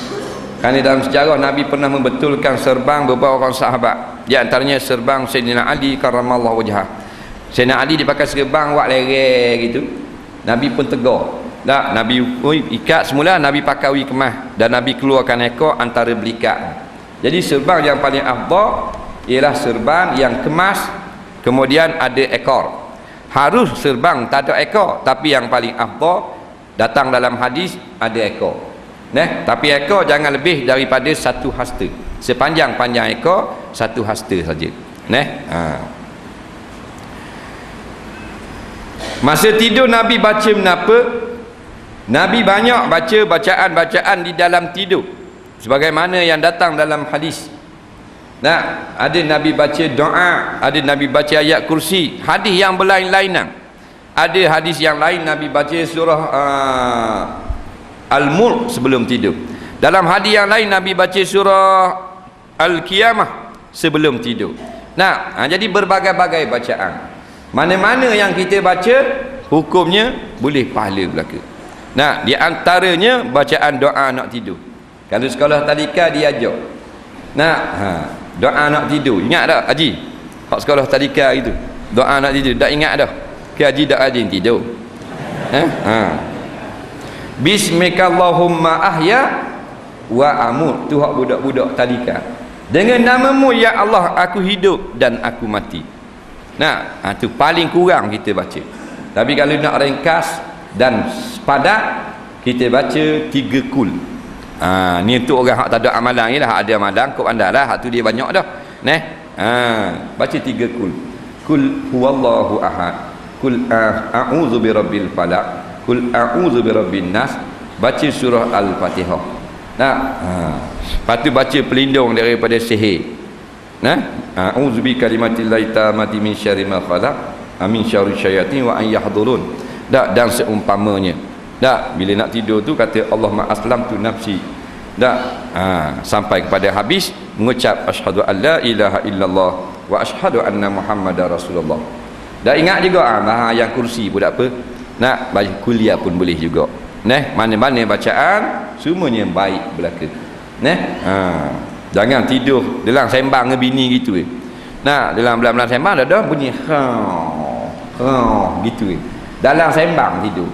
Kerana dalam sejarah Nabi pernah membetulkan serban beberapa orang sahabat. Di antaranya serban Sayyidina Ali karramallahu wajhah. Sayyidina Ali dipakai serban wak lereng gitu. Nabi pun tegur. Tak, Nabi ikat semula, Nabi pakai kemas dan Nabi keluarkan ekor antara belikat. Jadi serban yang paling afdal ialah serban yang kemas kemudian ada ekor. Harus serban tak ada ekor, tapi yang paling afdal datang dalam hadis ada ekor. Tapi ekor jangan lebih daripada 1 hasta. Sepanjang-panjang ekor 1 hasta saja. Masa tidur Nabi baca menapa? Nabi banyak baca bacaan-bacaan di dalam tidur, sebagaimana yang datang dalam hadis. Ada Nabi baca doa, ada Nabi baca ayat kursi, hadis yang berlain-lainan. Ada hadis yang lain Nabi baca surah Al-Mulk sebelum tidur. Dalam hadis yang lain Nabi baca surah Al-Qiyamah sebelum tidur. Jadi berbagai-bagai bacaan. Mana-mana yang kita baca, hukumnya boleh pahala belaka. Di antaranya bacaan doa nak tidur. Kalau sekolah tadika dia ajar. Doa nak tidur. Ingat tak Haji? Hak sekolah tadika itu. Doa nak tidur. Tak ingat dah. Ke Haji tak rajin tidur. Bismikallahumma ahya wa amut. Tu hak budak-budak tadika. Dengan namamu ya Allah aku hidup dan aku mati. Tu paling kurang kita baca. Tapi kalau nak ringkas dan padat, kita baca 3 kul. Ni untuk orang hak tak ada amalan ni lah. Ada amalan kau pandai lah, hak tu dia banyak dah. Baca 3 kul. Kul huwallahu ahad, kul a'udzu birabbil falaq, kul a'udzu birabbin nas. Baca surah Al-Fatihah. Lepas tu baca pelindung daripada sihir. A'udzu bi kalimatillahi tammati min syarri ma khalaq, amin syarri syayatin wa an yahdurun. Dan seumpamanya. Bila nak tidur tu kata Allahumma aslamtu nafsi. Sampai kepada habis mengucap asyhadu an la ilaha illallah wa asyhadu anna muhammadar rasulullah. Ingat juga yang kursi pun tak apa. Baca kuliah pun boleh juga. Mana-mana bacaan semuanya baik belaka. Jangan tidur dalam sembang dengan bini gitu. Dalam belah-belah sembang dah bunyi gitu. Dalam sembang tidur.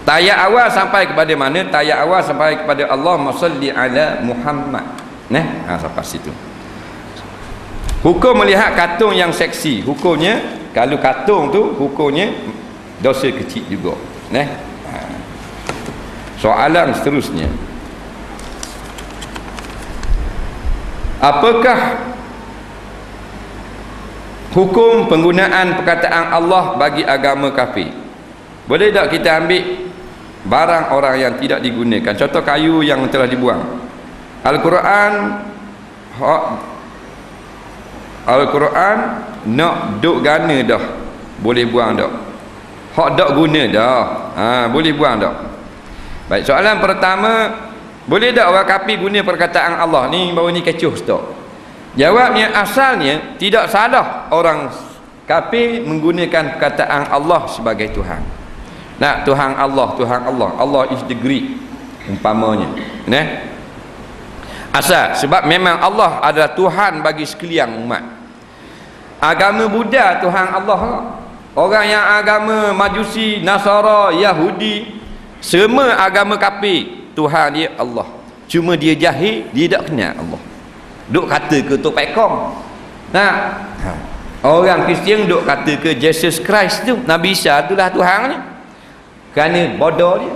Tayat awal sampai kepada mana? Tayat awal sampai kepada Allahumma salli ala Muhammad. Sampai situ. Hukum melihat katung yang seksi, hukumnya kalau katung tu hukumnya dosa kecil juga. Soalan seterusnya, apakah hukum penggunaan perkataan Allah bagi agama kafir? Boleh tak kita ambil barang orang yang tidak digunakan, contoh kayu yang telah dibuang, Al-Quran Al-Quran nak duk gana dah, boleh buang dah. Hak dak guna dah, boleh buang dah. Baik, soalan pertama, boleh tak orang kafir guna perkataan Allah? Ni baru ni kecoh stok. Jawabnya, asalnya tidak salah orang kafir menggunakan perkataan Allah sebagai Tuhan. Nah, Tuhan Allah, Tuhan Allah, Allah is the great, umpamanya. Nah, asal sebab memang Allah adalah Tuhan bagi sekalian umat. Agama Buddha Tuhan Allah. Orang yang agama Majusi, Nasara, Yahudi, semua agama kafir, Tuhan dia Allah. Cuma dia jahil, dia tak kenal Allah. Duk kata ke Tok Pekong. Nah, orang Kristian duk kata ke Jesus Christ tu, Nabi Isa itulah Tuhannya. Kerana bodoh dia.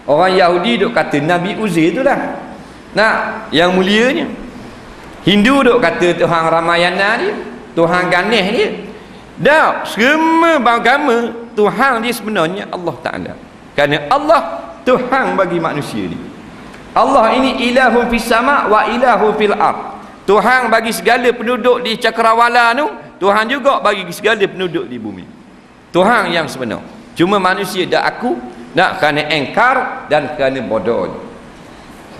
Orang Yahudi duk kata Nabi Uzair itulah. Nah, yang mulianya. Hindu duk kata Tuhan Ramayana dia, Tuhan Ganesh dia. Dah, semua agama Tuhan dia sebenarnya Allah Ta'ala. Kerana Allah Tuhan bagi manusia ni. Allah ini ilahun fis sama' wa ilahun fil ard. Tuhan bagi segala penduduk di cakrawala tu, Tuhan juga bagi segala penduduk di bumi. Tuhan yang sebenar. Cuma manusia dak aku, nak kerana engkar dan kerana bodoh.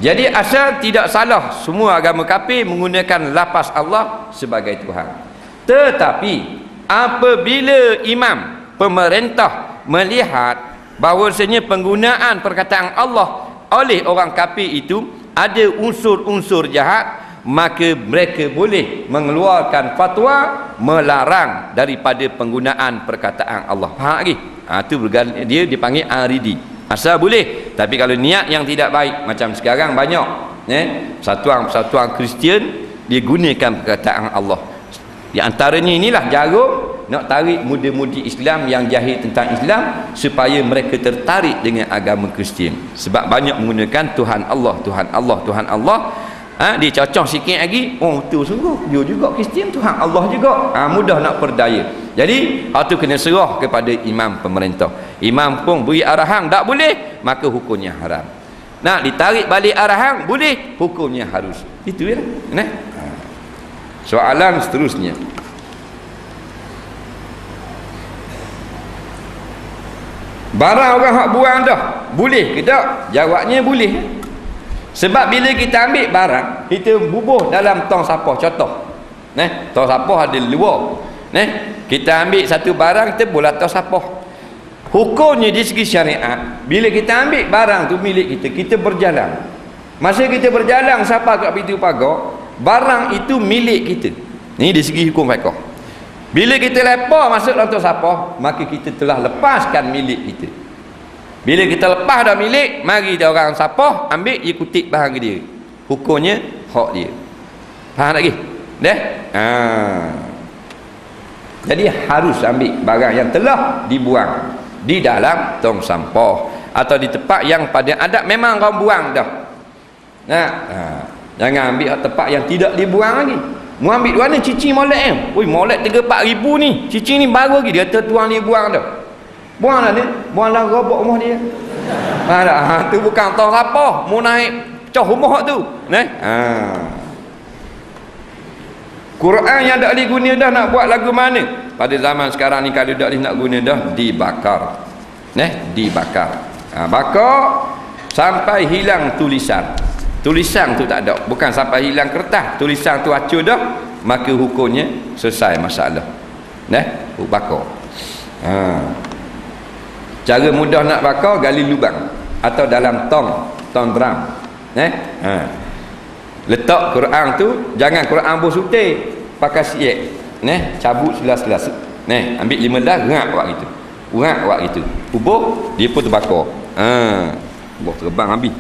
Jadi asal tidak salah semua agama kafir menggunakan lafaz Allah sebagai Tuhan. Tetapi apabila imam pemerintah melihat bahawasanya penggunaan perkataan Allah oleh orang kafir itu ada unsur-unsur jahat, maka mereka boleh mengeluarkan fatwa melarang daripada penggunaan perkataan Allah. Faham lagi? Itu dia dipanggil aridi. Asal boleh, tapi kalau niat yang tidak baik, macam sekarang banyak persatuan-persatuan Kristian dia gunakan perkataan Allah. Di antaranya inilah jarum nak tarik muda-mudi Islam yang jahil tentang Islam supaya mereka tertarik dengan agama Kristian. Sebab banyak menggunakan Tuhan Allah, Tuhan Allah, Tuhan Allah. Dia cocok sikit lagi, oh tu sungguh dia juga Kristian, Tuhan Allah juga. Mudah nak perdaya. Jadi itu kena serah kepada imam pemerintah. Imam pun beri arahan tak boleh, maka hukumnya haram. Nak ditarik balik arahan boleh, hukumnya harus. Itu ya. Soalan seterusnya, barang orang hak buang dah boleh ke tak? Jawabnya boleh. Sebab bila kita ambil barang, kita bubuh dalam tong sampah. Contoh, tong sampah ada luar. Kita ambil satu barang, kita bola tong sampah. Hukumnya di segi syariat, bila kita ambil barang tu milik kita, kita berjalan. Masa kita berjalan sampai kat pintu pagar, barang itu milik kita. Ni di segi hukum fiqh. Bila kita lepas masuk dalam tong sampah, maka kita telah lepaskan milik kita. Bila kita lepas dah milik, mari dia orang sampah ambil, dia kutip barang dia. Hukumnya hak dia. Faham lagi? Dah? Jadi harus ambil barang yang telah dibuang di dalam tong sampah atau di tempat yang pada adat memang kau buang dah. Jangan ambil tempat yang tidak dibuang lagi. Mu ambil mana cici molek Oi, molek 3-4 ribu ni. Cici ni baru lagi, dia tuang ni buang dah. Buang lah ni, buang lah robok rumah dia. Tu bukan tong sampah, mu naik cah rumah tu. Quran yang tak boleh guna dah nak buat lagu mana? Pada zaman sekarang ni kalau tak boleh nak guna dah, dibakar. Dibakar. Bakar sampai hilang tulisan. Tulisan tu tak ada, bukan sampai hilang kertas, tulisan tu hancur dah, maka hukumnya selesai masalah. Bakar. Cara mudah nak bakar, gali lubang atau dalam tong drum. Letak Quran tu, jangan Quran bersutir, pakai siap. Cabut selas-selas. Ambil 15 rak buat gitu. Rak buat gitu. Ubuh, dia pun terbakar. Buah terbang habis.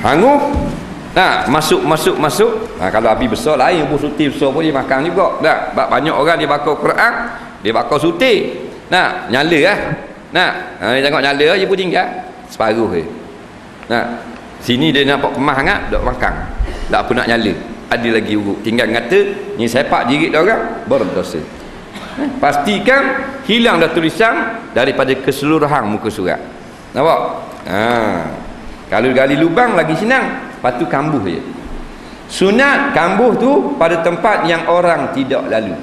Hangus. Masuk. Kalau api besar lain, ubuh sutir besar pun dia makan juga. Sebab banyak orang dia bakar Quran, dia bakar sutir. Nyala lah. Dia tengok nyala, dia pun tinggal separuh je. Sini dia nampak kemah hangat, dok makan. Tak apa nak nyala. Ada lagi urut. Tinggal ngata, ni sepak jirit dia orang, berdosa. Pastikan hilang dah tulisan daripada keseluruhan muka surat. Nampak? Kalau gali lubang lagi senang, lepas tu kambuh je. Sunat kambuh tu pada tempat yang orang tidak lalu.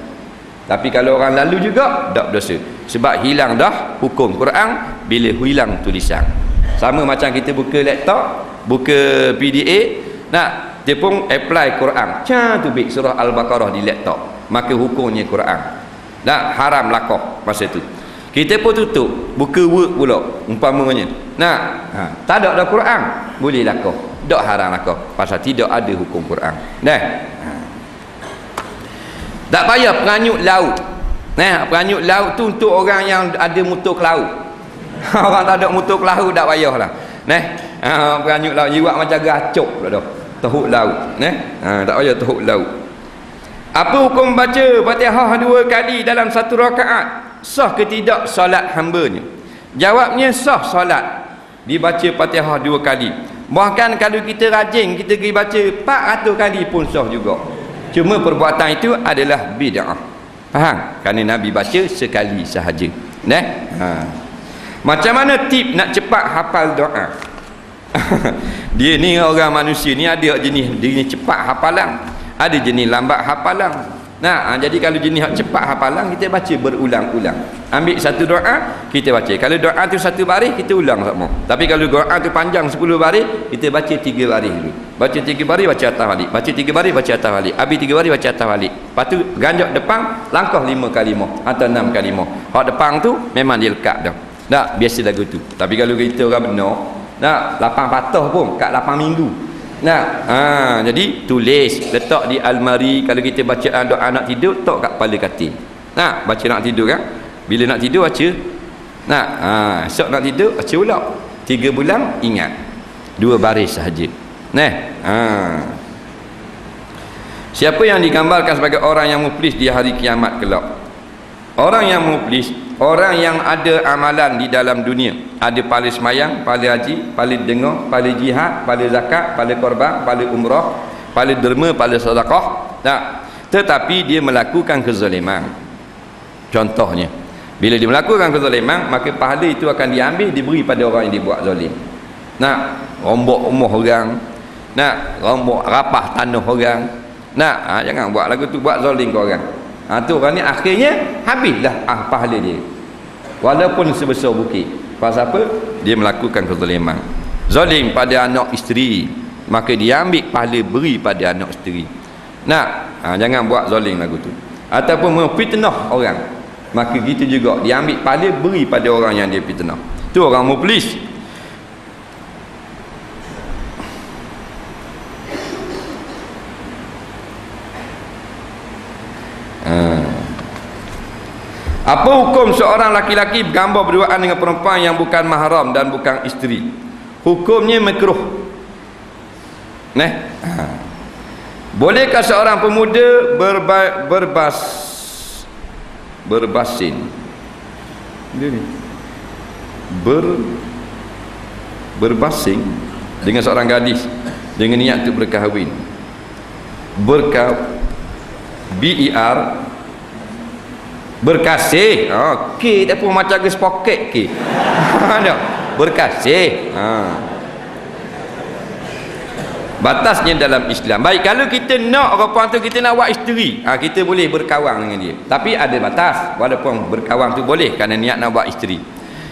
Tapi kalau orang lalu juga tak berdosa. Sebab hilang dah hukum Quran bila hilang tulisan. Sama macam kita buka laptop, buka PDA, dia pun apply Quran. Cantik surah Al-Baqarah di laptop. Maka hukumnya Quran. Haram lakoh masa tu. Kita pun tutup, buka Word pula umpamanya. Tak ada Quran, boleh lakoh. Tak haram lakoh pasal tidak ada hukum Quran. Tak payah peranyuk laut. Peranyuk laut tu untuk orang yang ada motor ke laut. Orang tak ada motor ke laut tak payahlah. Peranyuk laut jiwa macam gacok pula dah. Teruk laut. Tak payah teruk laut. Apa hukum baca Fatihah 2 kali dalam satu rakaat? Sah ke tidak solat hambanya? Jawabnya sah solat. Dibaca Fatihah 2 kali. Bahkan kalau kita rajin, kita pergi baca 400 kali pun sah juga. Cuma perbuatan itu adalah bid'ah. Faham? Kerana Nabi baca sekali sahaja. Macam mana tip nak cepat hafal doa? Dia ni orang manusia ni ada jenis cepat hafalan, ada jenis lambat hafalan. Jadi kalau jenis cepat hafalan, kita baca berulang-ulang. Ambil satu doa, kita baca. Kalau doa tu satu baris, kita ulang semua. Tapi kalau doa tu panjang 10 baris, kita baca 3 baris dulu. Baca 3 baris, baca atas balik. Baca 3 baris, baca atas balik. Habis 3 baris, baca atas balik. Lepas tu ganjak depan, langkah 5 kalimah atau 6 kalimah. Hak depan tu memang dia lekat dah. Biasa lagu tu. Tapi kalau kita orang benar, 8 patah pun kat 8 minggu. Jadi tulis, letak di almari. Kalau kita baca doa nak tidur, letak kat kepala katil. Baca nak tidur kan, bila nak tidur baca. Esok nak tidur baca pula. 3 bulan ingat 2 baris sahaja. Siapa yang digambarkan sebagai orang yang muflis di hari kiamat kelak? Orang yang muflis, orang yang ada amalan di dalam dunia, ada pahala semayang, pahala haji, pahala dengar, pahala jihad, pahala zakat, pahala korban, pahala umrah, pahala derma, pahala sedekah, tetapi dia melakukan kezaliman. Contohnya, bila dia melakukan kezaliman, maka pahala itu akan diambil, diberi pada orang yang dibuat zalim. Rombok rumah orang, rombok rapah tanah orang. Jangan buat lagu tu, buat zalim ke orang. Tu orang ni akhirnya habislah pahala dia, walaupun sebesar bukit. Pasal apa? Dia melakukan kezaliman. Zalim pada anak isteri, maka dia ambil pahala beri pada anak isteri. Jangan buat zalim lagu tu. Ataupun memfitnah orang, maka gitu juga dia ambil pahala beri pada orang yang dia fitnah. Tu orang muflis. Apa hukum seorang laki-laki bergambar berduaan dengan perempuan yang bukan mahram dan bukan isteri? Hukumnya makruh. Bolehkah seorang pemuda berbasin berbasing dengan seorang gadis dengan niat untuk berkahwin? Berkasih. K tak pun macam gas poket K. Berkasih. Batasnya dalam Islam. Baik, kalau kita nak perempuan tu, kita nak buat isteri, kita boleh berkawan dengan dia. Tapi ada batas. Walaupun berkawan tu boleh kerana niat nak buat isteri.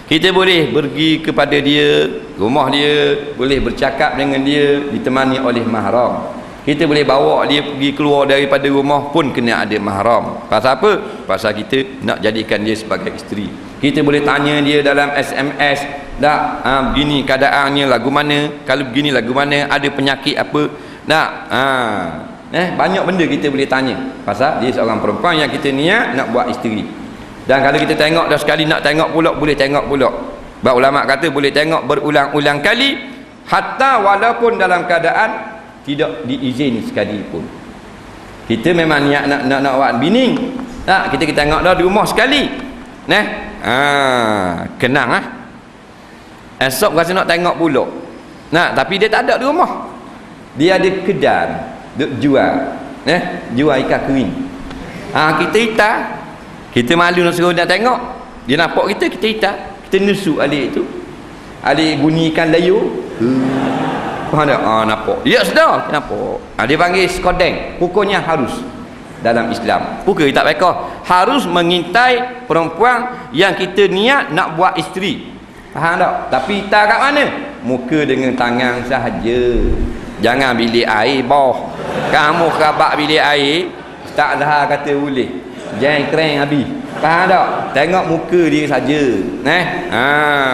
Kita boleh pergi kepada dia, rumah dia, boleh bercakap dengan dia, ditemani oleh mahram. Kita boleh bawa dia pergi keluar daripada rumah pun kena ada mahram. Pasal apa? Pasal kita nak jadikan dia sebagai isteri. Kita boleh tanya dia dalam SMS, begini keadaannya, lagu mana, kalau begini lagu mana, ada penyakit apa, banyak benda kita boleh tanya. Pasal dia seorang perempuan yang kita niat nak buat isteri. Dan kalau kita tengok dah sekali, nak tengok pula, boleh tengok pula. Sebab ulama kata boleh tengok berulang-ulang kali, hatta walaupun dalam keadaan tidak diizin sekali pun. Kita memang niat nak buat bini, kita tengok dah di rumah sekali, kenang esok rasa nak tengok pula, tapi dia tak ada di rumah, dia ada kedai duk jual, jual ikan kering. Kita hitam, kita malu nak suruh nak tengok, dia nampak kita hitam, kita nusuk alik tu. adik bunyikan layu. Faham tak? Nampak. Dia sedar. Kenapa? Dia panggil skodeng. Hukumnya harus dalam Islam. Bukan tak baik. Harus mengintai perempuan yang kita niat nak buat isteri. Faham tak? Tapi tak kat mana? Muka dengan tangan sahaja. Jangan bilik air bawah. Kamu kerabak bilik air, tak dah kata boleh. Jangan keren habis. Faham tak? Tengok muka dia saja.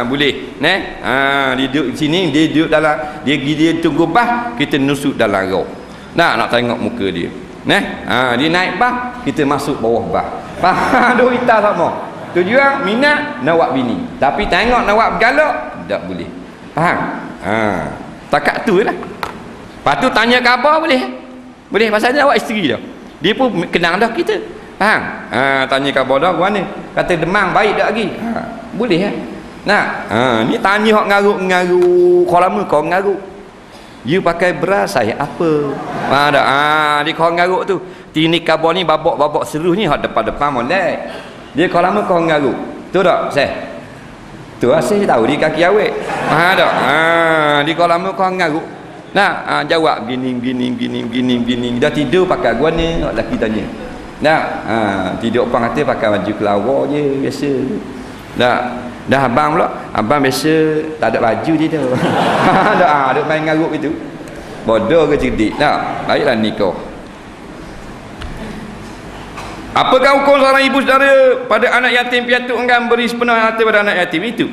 Boleh. Dia duduk sini, dia duduk dalam, dia tunggu bah, kita nusuk dalam roh. Nak tengok muka dia. Dia naik bah, kita masuk bawah bah. Faham duk kita sama. Tujuan minat nak buat bini. Tapi tengok nak buat bergalak, tak boleh. Faham? Takat tu lah. Lepas tu tanya khabar boleh? Boleh, pasal dia nak buat isteri dah. Dia pun kenal dah kita. Faham? Tanya khabar dah mana? Kata demam baik tak lagi? Boleh kan? Ni tanya hok ngaruk. Kau lama kau ngaruk. You pakai beras saya apa? Dia kau ngaruk tu. Tini khabar ni babak seruh ni hok depan-depan molek. Dia kau lama kau ngaruk. Tu tak? Saya. Tu saya tahu di kaki awek. Faham tak? Dia kau lama kau ngaruk. Jawab gini. Dah tidur pakai guana, lelaki tanya. Tidur apa kata pakai baju kelawar je biasa. Dah abang pula, abang biasa tak ada baju je tu. Duk main ngaruk itu. Bodoh ke cerdik? Baiklah nikah. Apakah hukum seorang ibu saudara pada anak yatim piatu enggan beri sepenuh harta pada anak yatim itu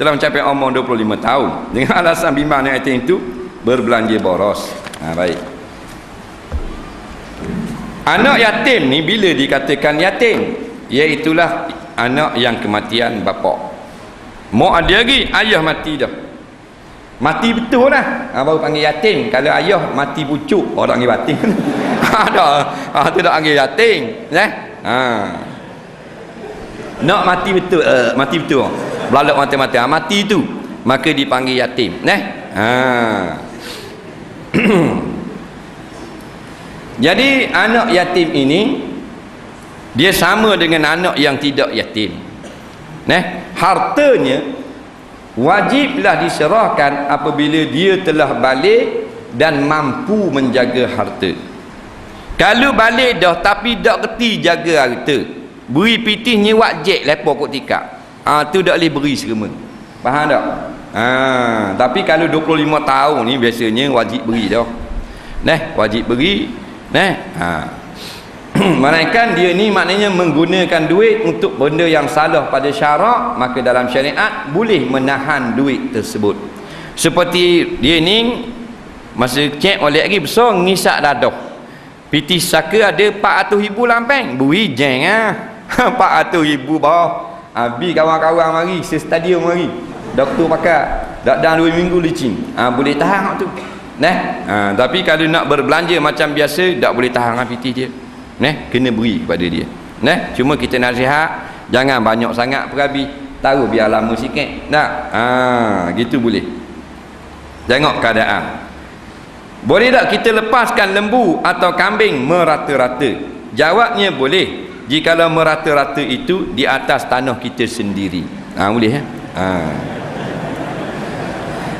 telah mencapai umur 25 tahun dengan alasan bimbang anak yatim itu berbelanja boros. Baik. Anak yatim ni bila dikatakan yatim, iaitulah anak yang kematian bapa. Mau ada lagi ayah mati dah. Mati betul lah. Baru panggil yatim. Kalau ayah mati pucuk, orang panggil yatim. Tu tak panggil yatim. Nak mati betul, mati betul. Belalak mati-mati. Mati tu maka dipanggil yatim. Jadi anak yatim ini dia sama dengan anak yang tidak yatim. Hartanya wajiblah diserahkan apabila dia telah balik dan mampu menjaga harta. Kalau balik dah tapi tak kerti jaga harta, beri pitih nyewak jek lepas kot tikak, tu tak boleh beri serema. Faham tak? Tapi kalau 25 tahun ni biasanya wajib beri dah. Wajib beri. Melainkan dia ni maknanya menggunakan duit untuk benda yang salah pada syarak, maka dalam syariat boleh menahan duit tersebut. Seperti dia ni masa cek oleh lagi besar ngisak dadah. Piti saka ada 400,000 lampang, beri jeng 400,000 bawah. Habis kawan-kawan mari stadium mari. Doktor pakai dalam 2 minggu licin. Boleh tahan tu. Tapi kalau nak berbelanja macam biasa tak boleh tahan piti dia. Kena beri kepada dia. Cuma kita nasihat jangan banyak sangat perabi, taruh biar lama sikit. Gitu boleh. Tengok keadaan. Boleh tak kita lepaskan lembu atau kambing merata-rata? Jawabnya boleh. Jikalau merata-rata itu di atas tanah kita sendiri. Boleh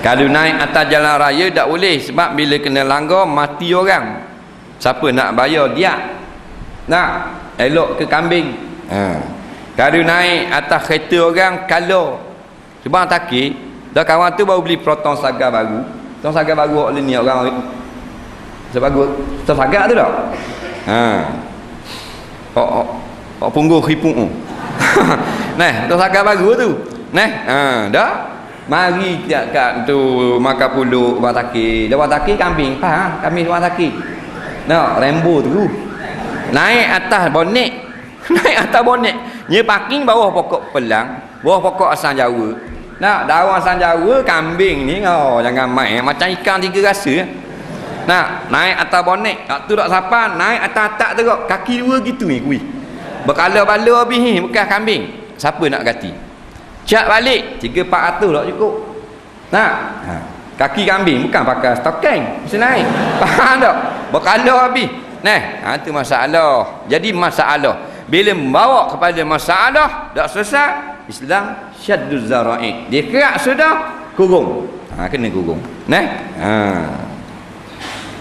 Kalau naik atas jalan raya tak boleh, sebab bila kena langgar mati orang. Siapa nak bayar dia? Elok ke kambing. Kalau naik atas kereta orang kalau sebab takir dah kawan tu baru beli protong sagar baru. Protong sagar baru oleh ni orang sebagus protong sagar tu tak? Pungguh khipung. Protong sagar baru tu. Dah mari kat tu makan puluk buat takir. Dah buat takir kambing, faham? Kambing buat takir. Rembo tu. Naik atas bonet. Naik atas bonet. Nya parking bawah pokok pelang, bawah pokok asam Jawa. Daun asam Jawa kambing ni jangan main macam ikan 3 rasa. Naik atas bonet. Tu tak siapa naik atas tak teruk. Kaki 2 gitu ni kuih. Berkala-bala habis ni bekas kambing. Siapa nak ganti? Cak balik 3-400 tak cukup. Kaki kambing bukan pakai stokeng, mesti naik. Faham tak? Berkala habis. Itu masalah. Jadi masalah bila membawa kepada masalah tak selesai, Islam syadduz zara'i. Dia kerak sudah kurung. Kena kurung. Nah,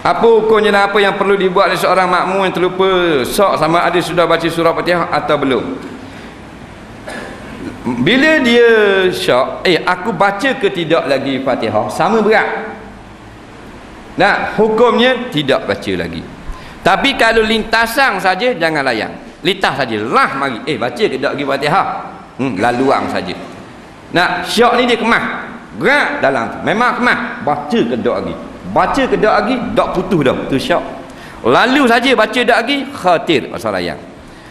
apa hukumnya dan apa yang perlu dibuat oleh seorang makmum yang terlupa sok sama ada sudah baca surah Fatihah atau belum? Bila dia syok, aku baca ke tidak lagi Fatihah, sama berat. Nah, hukumnya tidak baca lagi. Tapi kalau lintasan saja jangan layan. Lintas saja lah mari. Baca ke tak lagi Fatihah? Laluang saja. Nah, syok ni dia kemah. Berat dalam tu. Memang kemah. Baca ke tak lagi. Baca ke tak lagi, tak putus dah. Tu syok. Lalu saja baca tak lagi, khatir pasal layan.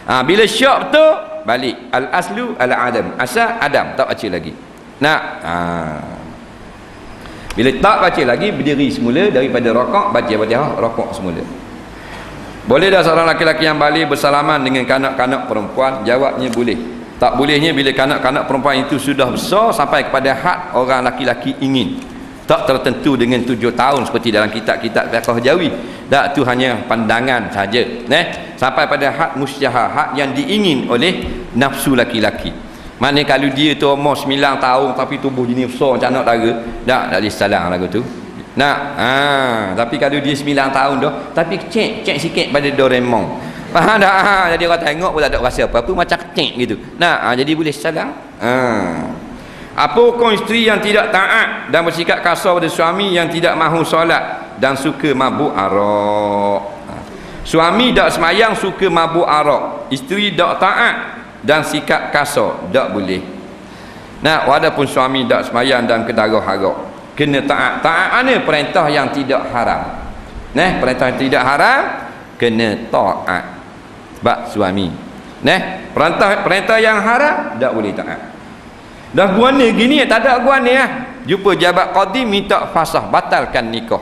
Bila syok tu balik. Al-aslu al-adam. Asal adam, tak baca lagi. Nah, bila tak baca lagi, berdiri semula daripada rakaat, baca Fatihah, rakaat semula. Boleh dah seorang laki-laki yang balik bersalaman dengan kanak-kanak perempuan? Jawabnya boleh. Tak bolehnya bila kanak-kanak perempuan itu sudah besar sampai kepada had orang laki-laki ingin. Tak tertentu dengan 7 tahun seperti dalam kitab-kitab fiqh Jawi. Tak, tu hanya pandangan saja. Sampai pada had musyahah, had yang diingin oleh nafsu laki-laki. Maknanya kalau dia tu umur 9 tahun tapi tubuh jenis besar macam anak dara, tak boleh salah lagu tu. Tapi kalau dia 9 tahun dah tapi cek sikit pada Doraemon, faham tak? Jadi orang tengok pun tak ada rasa apa-apa, macam kecek gitu. Jadi boleh salah. Apa hukum isteri yang tidak taat dan bersikap kasar pada suami yang tidak mahu solat dan suka mabuk arak? Suami tak semayang suka mabuk arak, isteri tak taat dan sikap kasar, tak boleh. Walaupun suami tak semayang dan kedarah arak, kena taat. Taat mana? Perintah yang tidak haram. Perintah yang tidak haram kena taat sebab suami. Perintah yang haram tak boleh taat. Dah guana gini, tak ada guana lah. Jumpa jabat qadi minta fasah, batalkan nikah.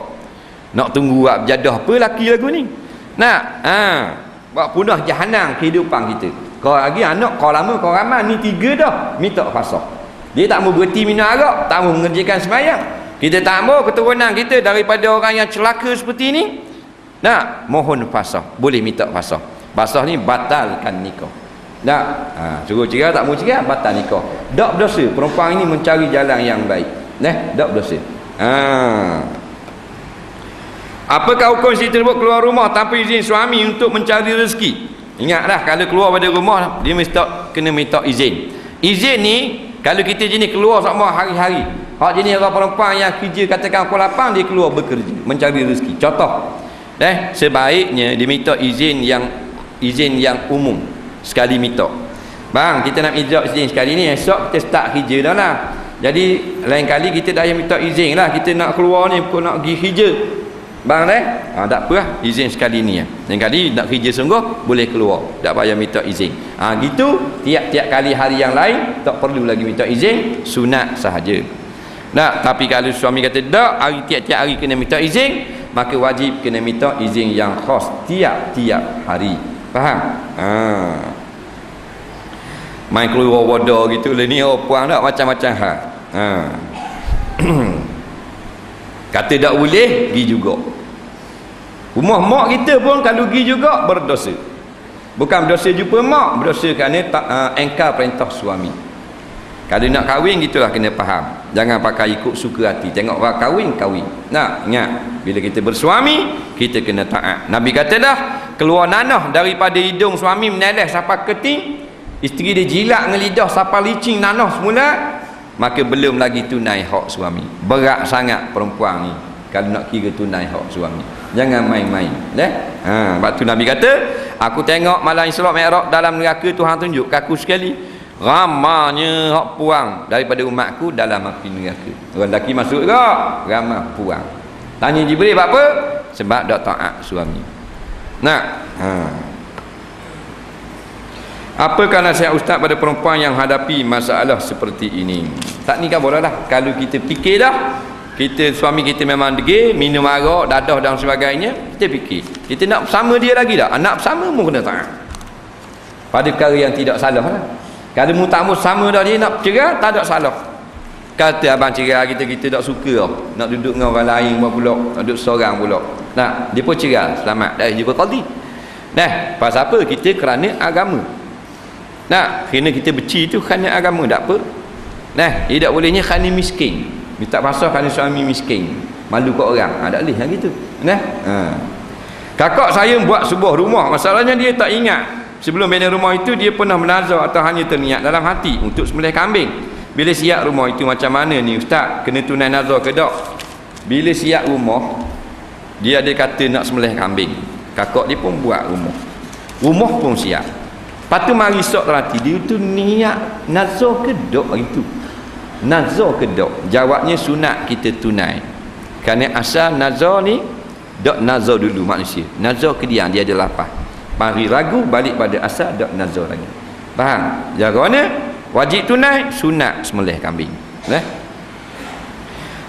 Nak tunggu berjadah apa laki lagu ni? Buat punah jahanam kehidupan kita. Kau lagi anak, kau lama, kau ramai, ni 3 dah minta fasah. Dia tak mau berhenti minum arak, tak mau mengerjakan sembahyang. Kita tak mau keturunan kita daripada orang yang celaka seperti ni. Mohon fasah, boleh minta fasah. Fasah ni batalkan nikah. Suruh cerai tak mau cerai, batal nikah. Tak berdosa. Perempuan ini mencari jalan yang baik. Tak berdosa. Apakah hukum isteri tersebut keluar rumah tanpa izin suami untuk mencari rezeki? Ingatlah, kalau keluar pada rumah dia mesti kena minta izin. Izin ni kalau kita jenis keluar sama hari-hari. Hak jenis orang perempuan yang kerja katakan pukul 8 dia keluar bekerja mencari rezeki. Contoh, sebaiknya dia minta izin yang umum. Sekali minta, bang kita nak izin sekali ni, esok kita start kerja dah lah. Jadi lain kali kita dah minta izin lah, kita nak keluar ni pun nak pergi kerja bang tak apa lah, izin sekali ni. Lain kali nak kerja sungguh boleh keluar, tak payah minta izin. Gitu tiap-tiap kali hari yang lain tak perlu lagi minta izin, sunat sahaja. Tapi kalau suami kata tak, hari tiap-tiap hari kena minta izin, maka wajib kena minta izin yang khas tiap-tiap hari. Faham? Main keluar wadah gitu lah ni, puang tak macam-macam hal. Kata tak boleh, pergi juga. Rumah mak kita pun kalau pergi juga berdosa. Bukan berdosa jumpa mak, berdosa kerana engkar perintah suami. Kalau nak kahwin gitulah, kena faham. Jangan pakai ikut suka hati. Tengok orang kahwin. Ingat, bila kita bersuami kita kena taat. Nabi kata dah, keluar nanah daripada hidung suami meneleh sampai keting, isteri dia jilat dengan lidah sampai licin nanah semula, maka belum lagi tunai hak suami. Berat sangat perempuan ni kalau nak kira tunai hak suami. Jangan main-main. Sebab tu Nabi kata, aku tengok malam Isra' Mi'raj dalam neraka, Tuhan tunjuk ke aku sekali, ramanya hak puang daripada umatku dalam api neraka. Orang lelaki masuk ke? Ramah puang. Tanya Jibril apa? Sebab tak taat suami. Apakah nasihat ustaz pada perempuan yang hadapi masalah seperti ini? Tak ni kan boleh dah. Kalau kita fikir dah, suami kita memang degil, minum arak, dadah dan sebagainya, kita fikir, kita nak bersama dia lagi dah. Nak bersama pun kena taat pada perkara yang tidak salah lah. Kalau mu tak mau sama dah, dia nak cerai, tak ada salah. Kata abang cerai, kita tak suka lah. Nak duduk dengan orang lain pula, nak duduk seorang pula. Dia pun cerai, selamat, dah jumpa qadi. Pasal apa? Kita kerana agama. Kerana kita benci tu kerana agama, tak apa. Dia tak bolehnya kerana miskin. minta basuh kerana suami miskin, malu kat orang, tak boleh gitu. Nah, kakak saya buat sebuah rumah, masalahnya dia tak ingat sebelum bina rumah itu dia pernah menazar atau hanya terniat dalam hati untuk sembelih kambing. Bila siap rumah itu macam mana ni ustaz, kena tunai nazar ke tak? Bila siap rumah, dia ada kata nak sembelih kambing, kakak dia pun buat rumah pun siap. Lepas tu mari sok terhati dia tu niat nazar ke tak itu, nazar ke tak? Jawabnya sunat kita tunai, kerana asal nazar ni dak nazar dulu manusia, nazar ke dia ada lapah, mari ragu balik pada asal dak nazar lagi. Faham? Jarane wajib tunai, sunat sembelih kambing.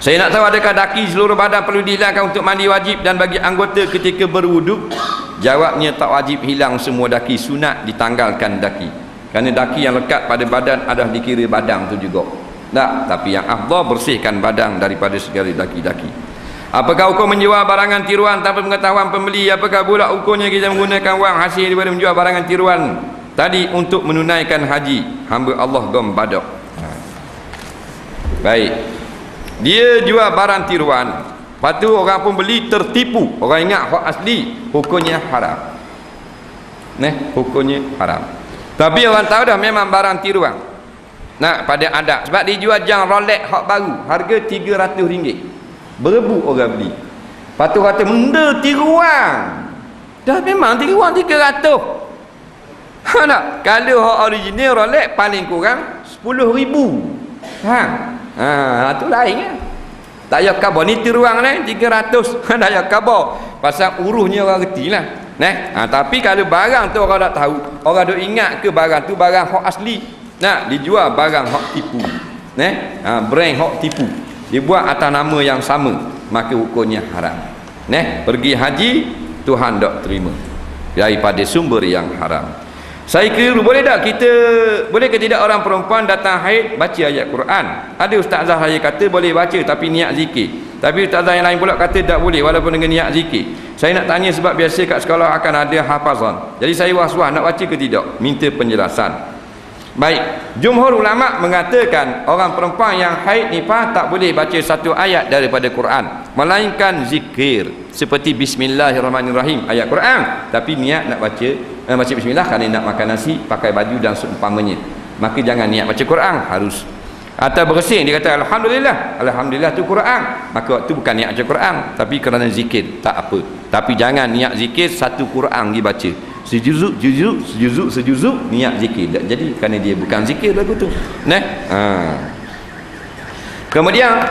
Saya nak tahu adakah daki seluruh badan perlu dihilangkan untuk mandi wajib dan bagi anggota ketika berwuduk? Jawabnya tak wajib hilang semua daki, sunat ditanggalkan daki. Kerana daki yang lekat pada badan adalah dikira badan tu juga. Tak, tapi yang afdal bersihkan badan daripada segala daki-daki. Apakah hukum menjual barangan tiruan tanpa pengetahuan pembeli? Apakah pula hukumnya kita menggunakan wang hasil daripada menjual barangan tiruan tadi untuk menunaikan haji? Hamba Allah gom badak. Baik, dia jual barang tiruan, lepas tu orang pun beli tertipu, orang ingat hak asli, hukumnya haram. Hukumnya haram. Tapi orang tahu dah memang barang tiruan. Nak pada adab, sebab dia jual jam Rolex hak baru, harga RM300. Berebut orang beli. Lepas tu kata benda tiruan. Dah memang tiruan 300. Nak kalau hak original Rolex paling kurang 10,000. Tu lain kan. Tak payah khabar ni tiruan ni 300. Tak payah khabar, pasal uruhnya orang reti lah. Tapi kalau barang tu orang tak tahu, orang duk ingat ke barang tu barang hak asli, dijual barang hak tipu, brand hak tipu, dibuat atas nama yang sama, maka hukumnya haram. Pergi haji Tuhan tak terima daripada sumber yang haram. Saya keliru, boleh tak kita, boleh ke tidak orang perempuan datang haid baca ayat Quran? Ada ustazah saya kata boleh baca tapi niat zikir, tapi ustazah yang lain pula kata tak boleh walaupun dengan niat zikir. Saya nak tanya sebab biasa kat sekolah akan ada hafazan, jadi saya was-was nak baca ke tidak, minta penjelasan. Baik, jumhur ulama mengatakan orang perempuan yang haid nifas tak boleh baca satu ayat daripada Quran melainkan zikir seperti bismillahirrahmanirrahim ayat Quran, tapi niat nak baca bismillah kerana nak makan nasi, pakai baju dan seumpamanya, maka jangan niat baca Quran harus. Atau bersin dia kata alhamdulillah tu Quran, maka waktu bukan niat baca Quran tapi kerana zikir, tak apa. Tapi jangan niat zikir satu Quran dibaca sejuzuk niat zikir, jadi kerana dia bukan zikir lagu tu. Kemudian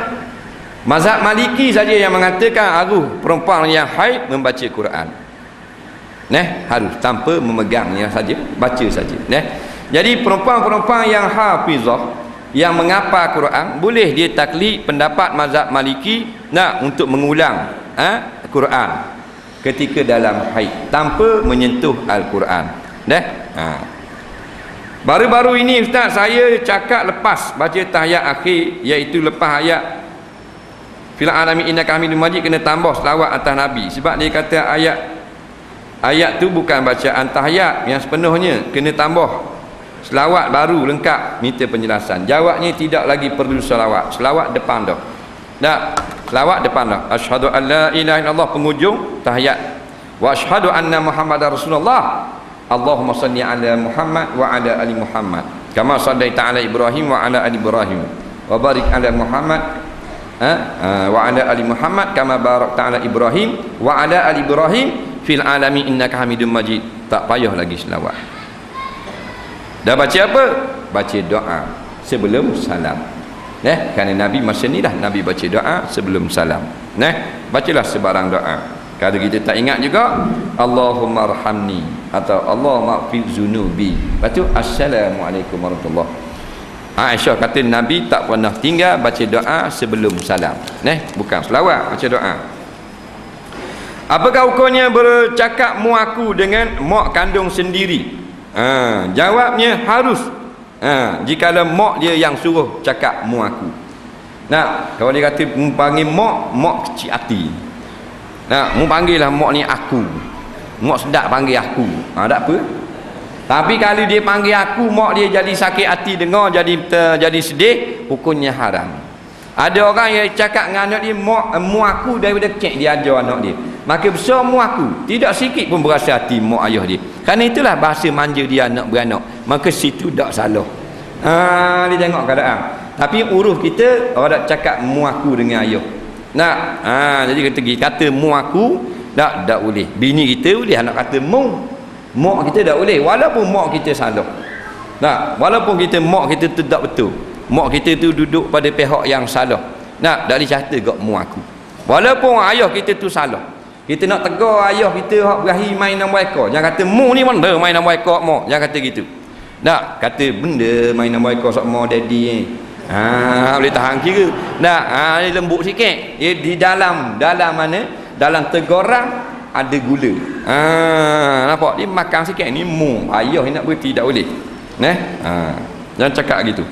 mazhab Maliki saja yang mengatakan perempuan yang haid membaca Quran, harus tanpa memegangnya saja, baca saja. Jadi perempuan-perempuan yang hafizah yang menghafal Quran boleh dia taklid pendapat mazhab Maliki untuk mengulang Quran ketika dalam haid tanpa menyentuh Al-Quran. Baru-baru ini ustaz saya cakap lepas baca tahiyat akhir, iaitu lepas ayat fil alamin innaka hamidum majid kena tambah selawat atas Nabi, sebab dia kata ayat tu bukan bacaan tahiyat yang sepenuhnya, kena tambah selawat baru lengkap. Minta penjelasan. Jawabnya tidak lagi perlu selawat depan dah. Selawat depan dah. Asyhadu an la ilaha illallah penghujung tahiyat. Wa asyhadu anna Muhammadar Rasulullah. Allahumma salli ala Muhammad wa ala ali Muhammad kama sallaita ala Ibrahim wa ala ali Ibrahim wa barik ala Muhammad wa ala ali Muhammad kama barakta ala Ibrahim wa ala ali Ibrahim fil alamin innaka hamidum majid. Tak payah lagi selawat. Dah baca apa? Baca doa sebelum salam. Kerana Nabi masa ni dah Nabi baca doa sebelum salam. Bacalah sebarang doa. Kalau kita tak ingat juga, Allahumma arhamni atau Allahumma maghfir zunubi. Lepas tu assalamualaikum warahmatullahi. Aisyah kata Nabi tak pernah tinggal baca doa sebelum salam. Bukan selawat, baca doa. Apakah hukumnya bercakap mu aku dengan mak kandung sendiri? Jawabnya harus. Jikalau mak dia yang suruh cakap mu aku. Kalau dia kata mu panggil mak kecil hati. Mu panggillah mak ni aku. Mak sedap panggil aku. Tak apa. Tapi kalau dia panggil aku, mak dia jadi sakit hati dengar, jadi sedih, hukumnya haram. Ada orang yang cakap dengan anak dia, mu aku daripada kek dia ajar anak dia. Maka besar mu aku, tidak sikit pun berasa hati mu ayah dia. Kerana itulah bahasa manja dia anak beranak. Maka situ tak salah. Dia tengok keadaan. Tapi urus kita orang tak cakap mu aku dengan ayah. Nak, jadi kata mu aku tak boleh. Bini kita boleh, anak kata mu. Mak kita tak boleh, walaupun mak kita salah. Nah, walaupun kita mak kita tu tak betul. Mak kita tu duduk pada pihak yang salah. Nak, tak dicata gak mu aku. Walaupun ayah kita tu salah. Kita nak tegur ayah kita hak berahi main nama ekor. Jangan kata mu ni benda main nama ekor mak. Jangan kata gitu. Nak, kata benda main nama ekor sok mak daddy ni. Boleh tahan kira. Nak, lembut sikit. Di dalam mana? Dalam teguran ada gula. Nampak? Dia makan sikit ni mu. Ayah nak berhenti tak boleh. Jangan cakap gitu.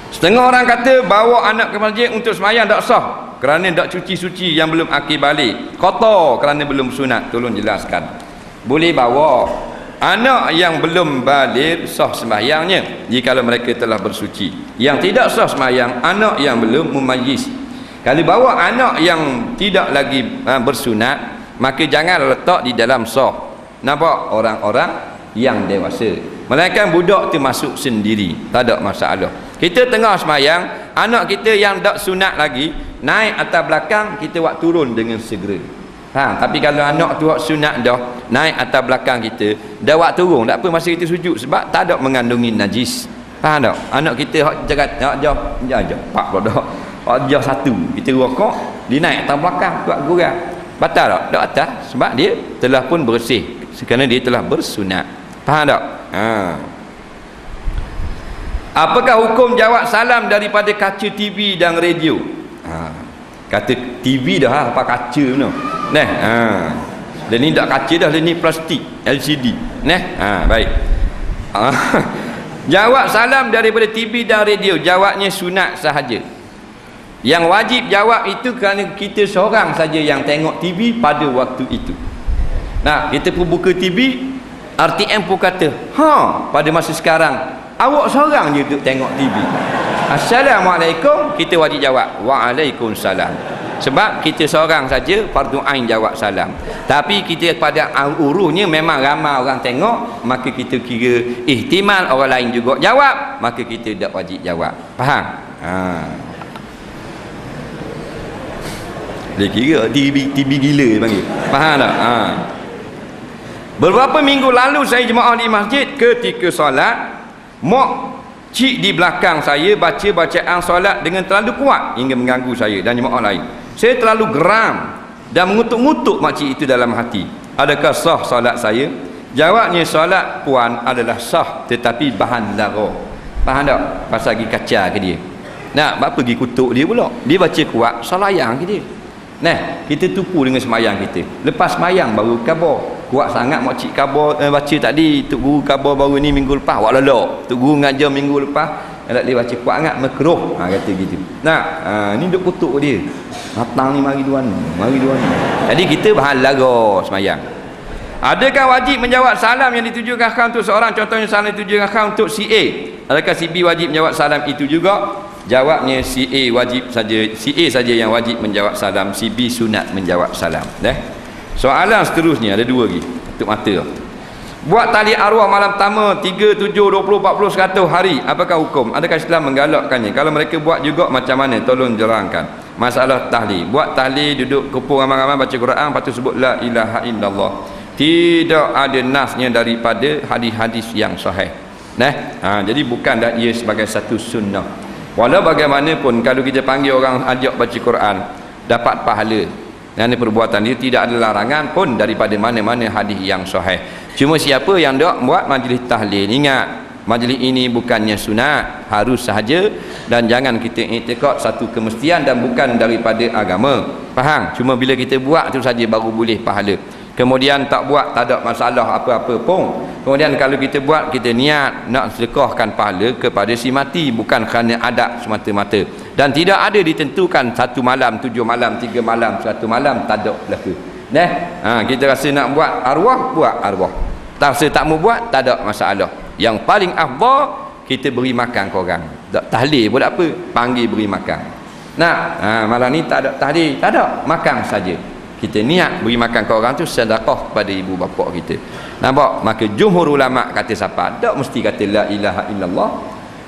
Setengah orang kata bawa anak ke masjid untuk semayang tak sah kerana tak cuci-suci yang belum akil balik, kotor kerana belum sunat. Tolong jelaskan. Boleh bawa anak yang belum balik sah semayangnya jikalau mereka telah bersuci. Yang tidak sah semayang anak yang belum mumayyiz. Kalau bawa anak yang tidak lagi bersunat, maka jangan letak di dalam sah. Nampak? Orang-orang yang dewasa. Melainkan budak tu masuk sendiri, tak ada masalah. Kita tengah semayang, anak kita yang tak sunat lagi naik atas belakang, kita buat turun dengan segera. Tapi kalau anak tu buat sunat dah, naik atas belakang kita, dah buat turun, tak apa masa kita sujud sebab tak ada mengandungi najis. Faham tak? Anak kita hak jagat jauh pak dah. Hak jauh satu, kita rokok, dia naik atas belakang buat gurau. Batal tak? Tak batal sebab dia telah pun bersih kerana dia telah bersunat. Faham tak? Apakah hukum jawab salam daripada kaca TV dan radio? Kata TV dah apa kaca no. Dan ni tak kaca dah, ni plastik LCD. Baik. Jawab salam daripada TV dan radio, jawabnya sunat sahaja. Yang wajib jawab itu kerana kita seorang saja yang tengok TV pada waktu itu. Nah, kita pun buka TV, RTM pun kata, pada masa sekarang awak seorang je duduk tengok TV. Assalamualaikum, kita wajib jawab Waalaikumsalam. Sebab kita seorang saja fardu ain jawab salam. Tapi kita pada urusnya memang ramai orang tengok, maka kita kira ihtimal orang lain juga jawab, maka kita tak wajib jawab. Faham? Dia kira TV gila panggil. Faham tak? Beberapa minggu lalu saya jemaah di masjid, ketika solat mak cik di belakang saya baca bacaan solat dengan terlalu kuat hingga mengganggu saya dan jemaah lain. Saya terlalu geram dan mengutuk-ngutuk makcik itu dalam hati. Adakah sah solat saya? Jawabnya solat puan adalah sah, tetapi bahan lara. Faham tak? Pasal pergi kaca ke dia. Nak apa pergi kutuk dia pula? Dia baca kuat, salayang ke dia. Nah, kita tupu dengan semayang kita. Lepas semayang baru khabar. Kuat sangat makcik khabar baca tadi, Tok Guru khabar baru ni minggu lepas. Wak lelok. Tok Guru ngajar minggu lepas, nak dia baca kuat sangat makruh. Kata gitu. Nah, ni duk kutuk dia. Matang ni mari duan. Jadi kita bahan lara semayang. Adakah wajib menjawab salam yang ditujukan untuk seorang? Contohnya salam ditujukan untuk si A. Adakah si B wajib menjawab salam itu juga? Jawabnya si A wajib saja, si A saja yang wajib menjawab salam, si B sunat menjawab salam. Soalan seterusnya ada dua lagi. Tutup mata. Buat tali arwah malam pertama 3, 7, 20, 40, 100 hari, apakah hukum? Adakah Islam menggalakkannya? Kalau mereka buat juga macam mana? Tolong jerangkan. Masalah tahlil. Buat tahlil, duduk kumpul ramai-ramai baca Quran, lepas tu sebut la ilaha illallah. Tidak ada nasnya daripada hadis-hadis yang sahih. Jadi bukan ia sebagai satu sunnah. Walau bagaimanapun kalau kita panggil orang ajak baca Quran dapat pahala, dan perbuatan dia tidak ada larangan pun daripada mana-mana hadis yang sahih. Cuma siapa yang tak buat majlis tahlil, ingat majlis ini bukannya sunat, harus sahaja, dan jangan kita i'tikad satu kemestian dan bukan daripada agama. Faham? Cuma bila kita buat tu saja baru boleh pahala. Kemudian tak buat tak ada masalah apa-apa pun. Kemudian kalau kita buat, kita niat nak sedekahkan pahala kepada si mati, bukan kerana adat semata-mata. Dan tidak ada ditentukan 1 malam, 7 malam, 3 malam, 1 malam, tak ada berlaku. Kita rasa nak buat arwah, buat arwah. Tak rasa tak mau buat, tak ada masalah. Yang paling afdal kita beri makan korang. tahlil pun apa, panggil beri makan. Malam ni tak ada tahlil, tak ada, makan saja. Kita niat beri makan ke orang tu sedekah kepada ibu bapa kita. Nampak? Maka jumhur ulama kata siapa? Tak mesti kata la ilaha illallah,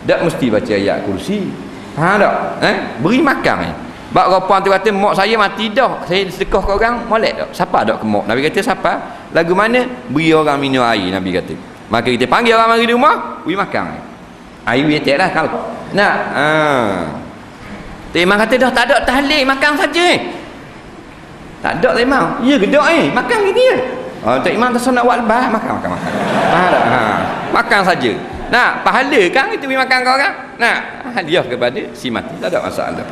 tak mesti baca ayat kursi. Tak? Beri makan ni. Bak perempuan tu kata mak saya mati dah, saya sedekah ke orang, molek tak? Siapa dak ke mak? Nabi kata siapa? Lagu mana? Beri orang minum air, Nabi kata. Maka kita panggil orang mari di rumah, beri makan. Air dia lah kalau. Tok Imam kata dah tak ada tahlil, makan saja. Tak ada Tok Imam. Ya gedok makan gini je. Tok Imam tak nak buat lebah, makan. Makan saja. Pahala kan itu beri makan ke orang. Hadiah kepada si mati, tak ada masalah.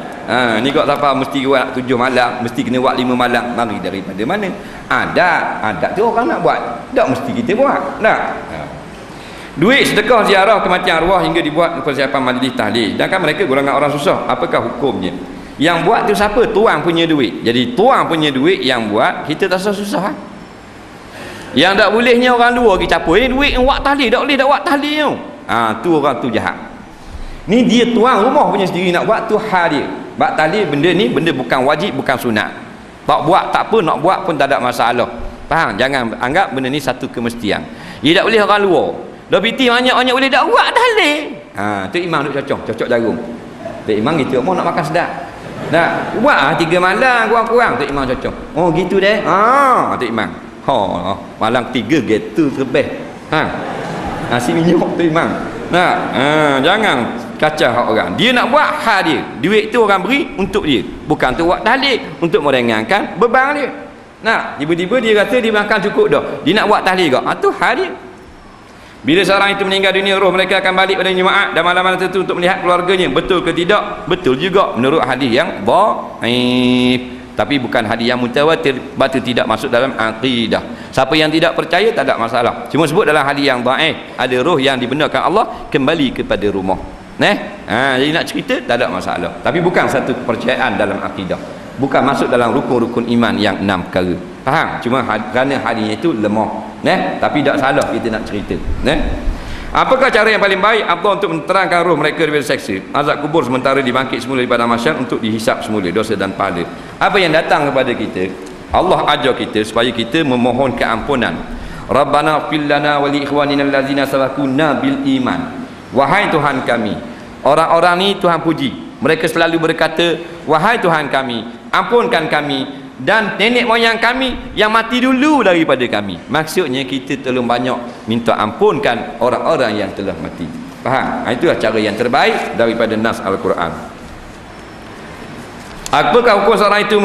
Ni kok siapa mesti buat 7 malam, mesti kena buat 5 malam. Mari daripada mana? Adat tu orang nak buat, tak mesti kita buat. Duit sedekah ziarah kematian arwah hingga dibuat persiapan majlis tahlil. Dan kan mereka golongan orang susah. Apakah hukumnya? Yang buat tu siapa? Tuang punya duit. Jadi tuang punya duit yang buat, kita tak susah. Yang tak bolehnya orang luar pergi capur. Duit yang buat tahlil, tak boleh tak buat tahlil. Tu orang tu jahat. Ni dia tuang rumah punya sendiri nak buat, tu hal dia. Buat tahlil benda ni benda bukan wajib, bukan sunat. Tak buat tak apa, nak buat pun tak ada masalah. Faham? Jangan anggap benda ni satu kemestian. Dia tak boleh orang luar. Dah piti banyak-banyak boleh tak buat tahlil. Tu imam duk cocok jarum. Tu imam gitu, mau nak makan sedap. Buat 3 malam kurang-kurang, tu imam cocok. Oh gitu deh. Tu imam. Malam 3 gitu terbeh. Nasi minyak tu imam. Jangan kacau hak orang. Dia nak buat hal dia. Duit tu orang beri untuk dia. Bukan untuk buat tahlil, untuk meringankan beban dia. Tiba-tiba dia kata dia makan cukup dah. Dia nak buat tahlil ke? Tu hal dia. Bila seorang itu meninggal dunia, roh mereka akan balik pada jemaah dan malam-malam tertentu untuk melihat keluarganya. Betul ke tidak? Betul juga menurut hadis yang dhaif. Tapi bukan hadis yang mutawatir, berarti tidak masuk dalam akidah. Siapa yang tidak percaya tak ada masalah. Cuma sebut dalam hadis yang dhaif, ada roh yang dibenarkan Allah kembali kepada rumah. Jadi nak cerita tak ada masalah. Tapi bukan satu kepercayaan dalam akidah. Bukan masuk dalam rukun-rukun iman yang 6 perkara. Faham? Cuma kerana hadisnya itu lemah. Tapi tak salah kita nak cerita. Apakah cara yang paling baik Allah untuk menerangkan roh mereka daripada seksa, azab kubur sementara dibangkit semula daripada mahsyar untuk dihisap semula dosa dan pahala? Apa yang datang kepada kita, Allah ajar kita supaya kita memohon keampunan. Rabbana ighfir lana wa li ikhwanina allazina sabaquna bil iman. Wahai Tuhan kami, orang-orang ni Tuhan puji, mereka selalu berkata, wahai Tuhan kami, ampunkan kami dan nenek moyang kami yang mati dulu daripada kami. Maksudnya kita tolong banyak minta ampunkan orang-orang yang telah mati. Faham? Itulah cara yang terbaik daripada nas Al-Quran. Apakah hukum seorang itu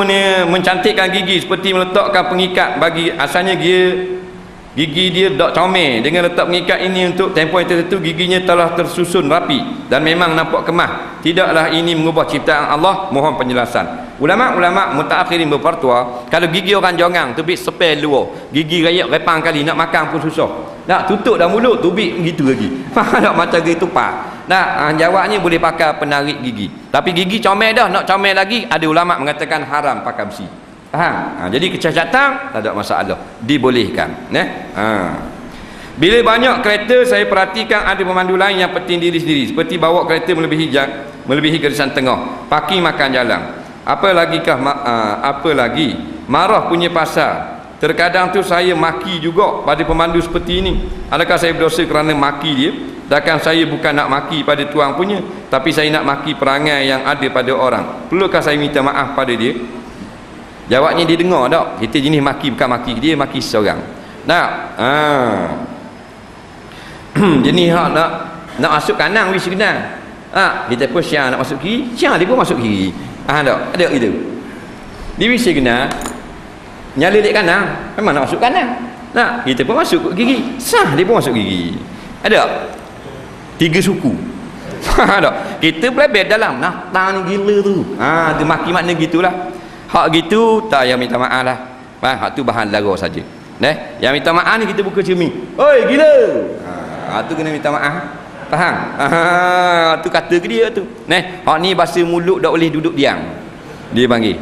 mencantikkan gigi seperti meletakkan pengikat bagi asalnya gigi dia tak comel, dengan letak pengikat ini untuk tempoh yang tertentu giginya telah tersusun rapi dan memang nampak kemah. Tidaklah ini mengubah ciptaan Allah? Mohon penjelasan. Ulama-ulama mutaakhirin berfatwa kalau gigi orang jongang tubik sepel luar, gigi rayak repang kali nak makan pun susah. Nak tutup dah mulut tubik gitu lagi. Nak macam gitu pak. Jawabnya boleh pakai penarik gigi. Tapi gigi comel dah, nak comel lagi ada ulama mengatakan haram pakai besi. Faham? Jadi kecacatan tak ada masalah, dibolehkan. Bila banyak kereta saya perhatikan ada pemandu lain yang penting diri sendiri, seperti bawa kereta melebihi garisan tengah, parking makan jalan. Apalagi marah punya pasal. Terkadang tu saya maki juga pada pemandu seperti ini. Adakah saya berdosa kerana maki dia? Sedangkan saya bukan nak maki pada tuang punya, tapi saya nak maki perangai yang ada pada orang. Perlukah saya minta maaf pada dia? Jawabnya dia dengar tak? Kita jenis maki bukan maki dia, maki seorang. Jenis nak masuk kanan wis kena. Kita pun siang nak masuk kiri, siang dia pun masuk kiri. Tak? Ada gitu. Dia wis kena nyala dek kanan, memang nak masuk kanan. Kita pun masuk kiri. Sah dia pun masuk kiri. Ada 3 suku. Tak? Kita belabel dalam natang ni gila tu. Dia maki makna gitulah. Hak gitu tak yang minta maaf lah. Hak tu bahan lara saja. Yang minta maaf ni kita buka cermin. Oi gila. Tu kena minta maaf. Faham? Tu kata ke dia tu. Hak ni bahasa mulut tak boleh duduk diam. Dia panggil.